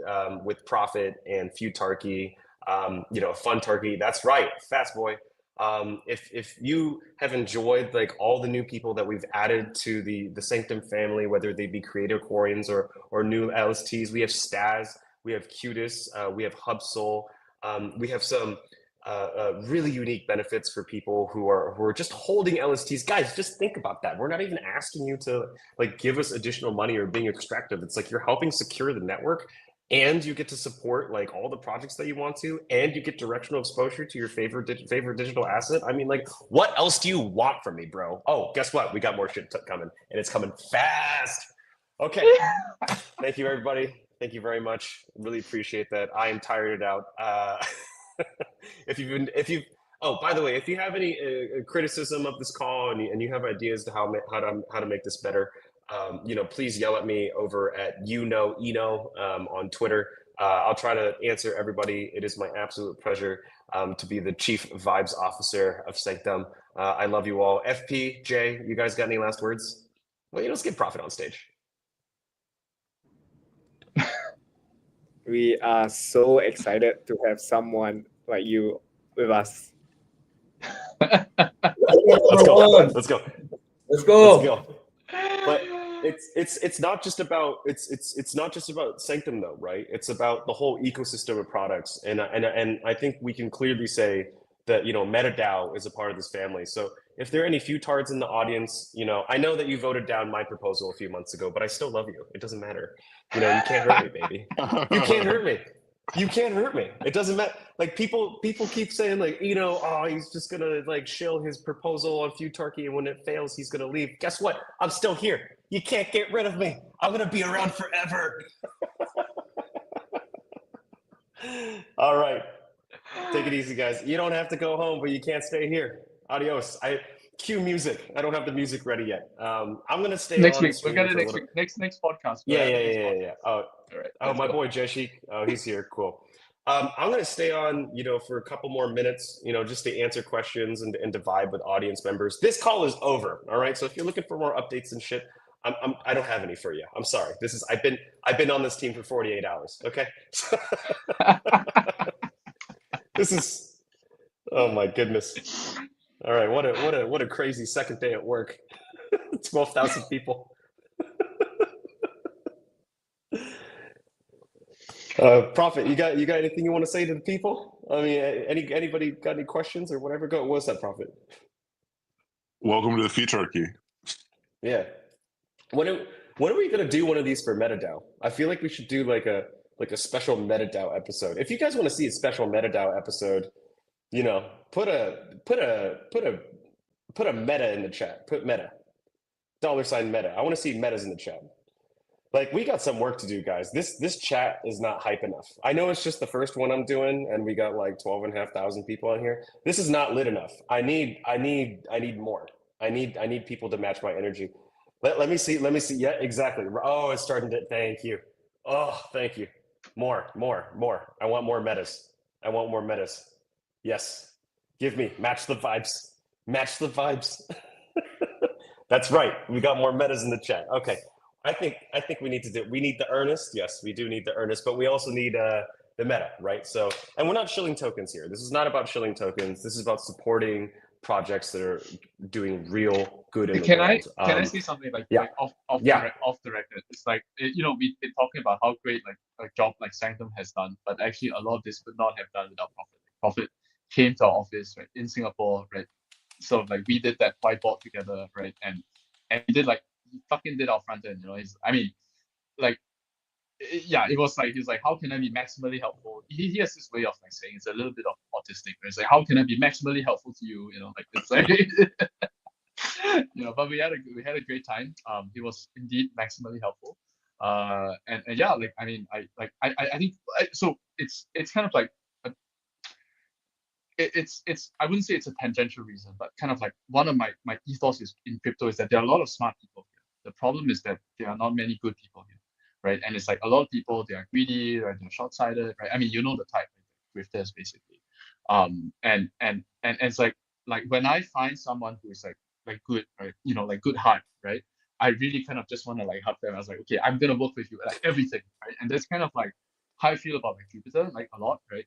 with Profit and Futarchy, Funtarchy, that's right, Fast Boy. If you have enjoyed like all the new people that we've added to the Sanctum family, whether they be creator coins or new LSTs, we have Stas, we have Cutis, we have Hubsoul, we have some really unique benefits for people who are just holding LSTs. Guys, just think about that. We're not even asking you to like give us additional money or being extractive. It's like you're helping secure the network, and you get to support like all the projects that you want to, and you get directional exposure to your favorite digital asset. I mean, like, what else do you want from me, bro? Oh, guess what? We got more shit coming, and it's coming fast. Okay. Thank you, everybody. Thank you very much. Really appreciate that. I am tired out. Oh, by the way, if you have any criticism of this call and you have ideas to how to make this better, please yell at me over at Eno on Twitter. I'll try to answer everybody. It is my absolute pleasure to be the Chief Vibes Officer of Sanctum. I love you all. FP, Jay, you guys got any last words? Well, let's get Profit on stage. We are so excited to have someone like you with us. Let's go. But it's not just about it's not just about Sanctum though, right? It's about the whole ecosystem of products, and I think we can clearly say that, you know, MetaDAO is a part of this family. So if there are any futards in the audience, you know, I know that you voted down my proposal a few months ago, but I still love you. It doesn't matter. You know, you can't hurt me, baby. You can't hurt me. You can't hurt me. It doesn't matter. Like people keep saying like, you know, oh, he's just gonna like shill his proposal on Futarchy, and when it fails, he's gonna leave. Guess what? I'm still here. You can't get rid of me. I'm gonna be around forever. All right. Take it easy, guys. You don't have to go home, but you can't stay here. Adios. Cue music. I don't have the music ready yet. I'm gonna stay next on week. the We'll stream get it for a next little- week. Next podcast. Yeah. Oh, All right. oh, let's my go. boy Jeshik. Oh, he's here. Cool. I'm gonna stay on, you know, for a couple more minutes, you know, just to answer questions and to vibe with audience members. This call is over. All right. So if you're looking for more updates and shit, I don't have any for you. I'm sorry. I've been on this team for 48 hours. Okay. This is, oh my goodness. All right. What a crazy second day at work. 12,000 people. Prophet, you got anything you want to say to the people? I mean, anybody got any questions or whatever? Go. What's that, Prophet? Welcome to the Futarchy. Yeah. When are we gonna do one of these for MetaDAO? I feel like we should do like a special MetaDAO episode. If you guys want to see a special MetaDAO episode, you know, put a meta in the chat. Put meta. $ meta. I want to see metas in the chat. Like, we got some work to do, guys. This chat is not hype enough. I know it's just the first one I'm doing, and we got like 12,500 people on here. This is not lit enough. I need more. I need people to match my energy. Let me see. Yeah, exactly. Oh, it's starting to. Thank you. Oh, thank you. More. I want more metas. Yes. Give me. Match the vibes. That's right. We got more metas in the chat. Okay. I think we need the earnest. Yes, we do need the earnest, but we also need the meta, right? So, and we're not shilling tokens here. This is not about shilling tokens. This is about supporting projects that are doing real good in the world. Can I say something like, yeah. like off the record? It's like, you know, we've been talking about how great like a job like Sanctum has done, but actually a lot of this would not have done without Prophet. Prophet came to our office, right, in Singapore, right? So like we did that whiteboard together, right? And we did like, he fucking did our front end, you know. It was like, he's like, how can I be maximally helpful? He has this way of like saying, it's a little bit of autistic, but it's like, how can I be maximally helpful to you? You know, like it's like you know, but we had a great time. He was indeed maximally helpful. And yeah, like I mean, I think so it's kind of like it's I wouldn't say it's a tangential reason, but kind of like one of my ethos is in crypto is that there are a lot of smart people here. The problem is that there are not many good people here, right? And it's like a lot of people, they are greedy, right? They're short-sighted, right? I mean, you know the type, right? Grifters basically. And it's like when I find someone who is like good, right? You know, like good heart, right? I really kind of just want to like hug them. I was like, okay, I'm gonna work with you, like everything, right? And that's kind of like how I feel about like Jupiter, like a lot, right?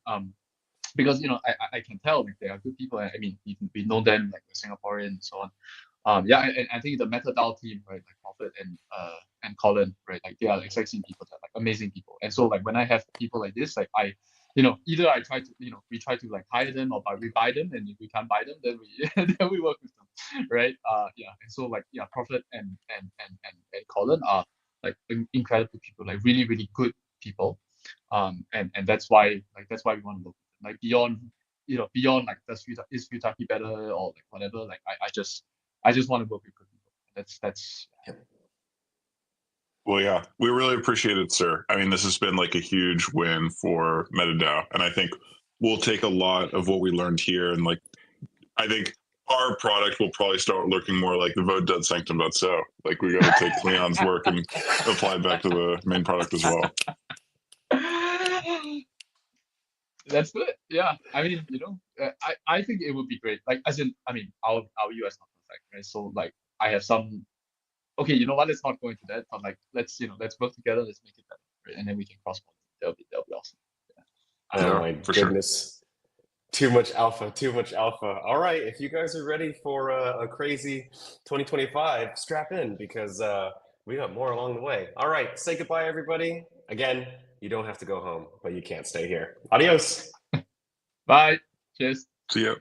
Because you know, I can tell like they are good people. I mean, we know them, like we're Singaporean and so on. Yeah, and I think the MetaDAO team, right, like Prophet and Colin, right, like they are like sexy people, that like amazing people. And so like when I have people like this, like I, you know, either I try to, you know, we try to like hire them, or we buy them, and if we can't buy them, then we work with them, right? Yeah, and so like yeah, Prophet and Colin are like incredible people, like really really good people, and that's why we want to look like beyond, you know, beyond like is Futarchy better or like whatever. Like I just want to work with good people. That's yeah. Well, yeah, we really appreciate it, sir. I mean, this has been like a huge win for MetaDAO, and I think we'll take a lot of what we learned here, and like I think our product will probably start looking more like the vote.sanctum.so. Like we got to take Leon's work and apply it back to the main product as well. That's good. Yeah, I mean, you know, I think it would be great. Like, as in, I mean, our US not perfect, right? So like, I have some. Okay, you know what? Let's not go into that. But like, let's work together. Let's make it better, right? And then we can cross pollinate. That'll be awesome. Yeah. Oh my goodness! Sure. Too much alpha. All right, if you guys are ready for a crazy 2025, strap in because we got more along the way. All right, say goodbye, everybody. Again, you don't have to go home, but you can't stay here. Adios. Bye. Cheers. See ya.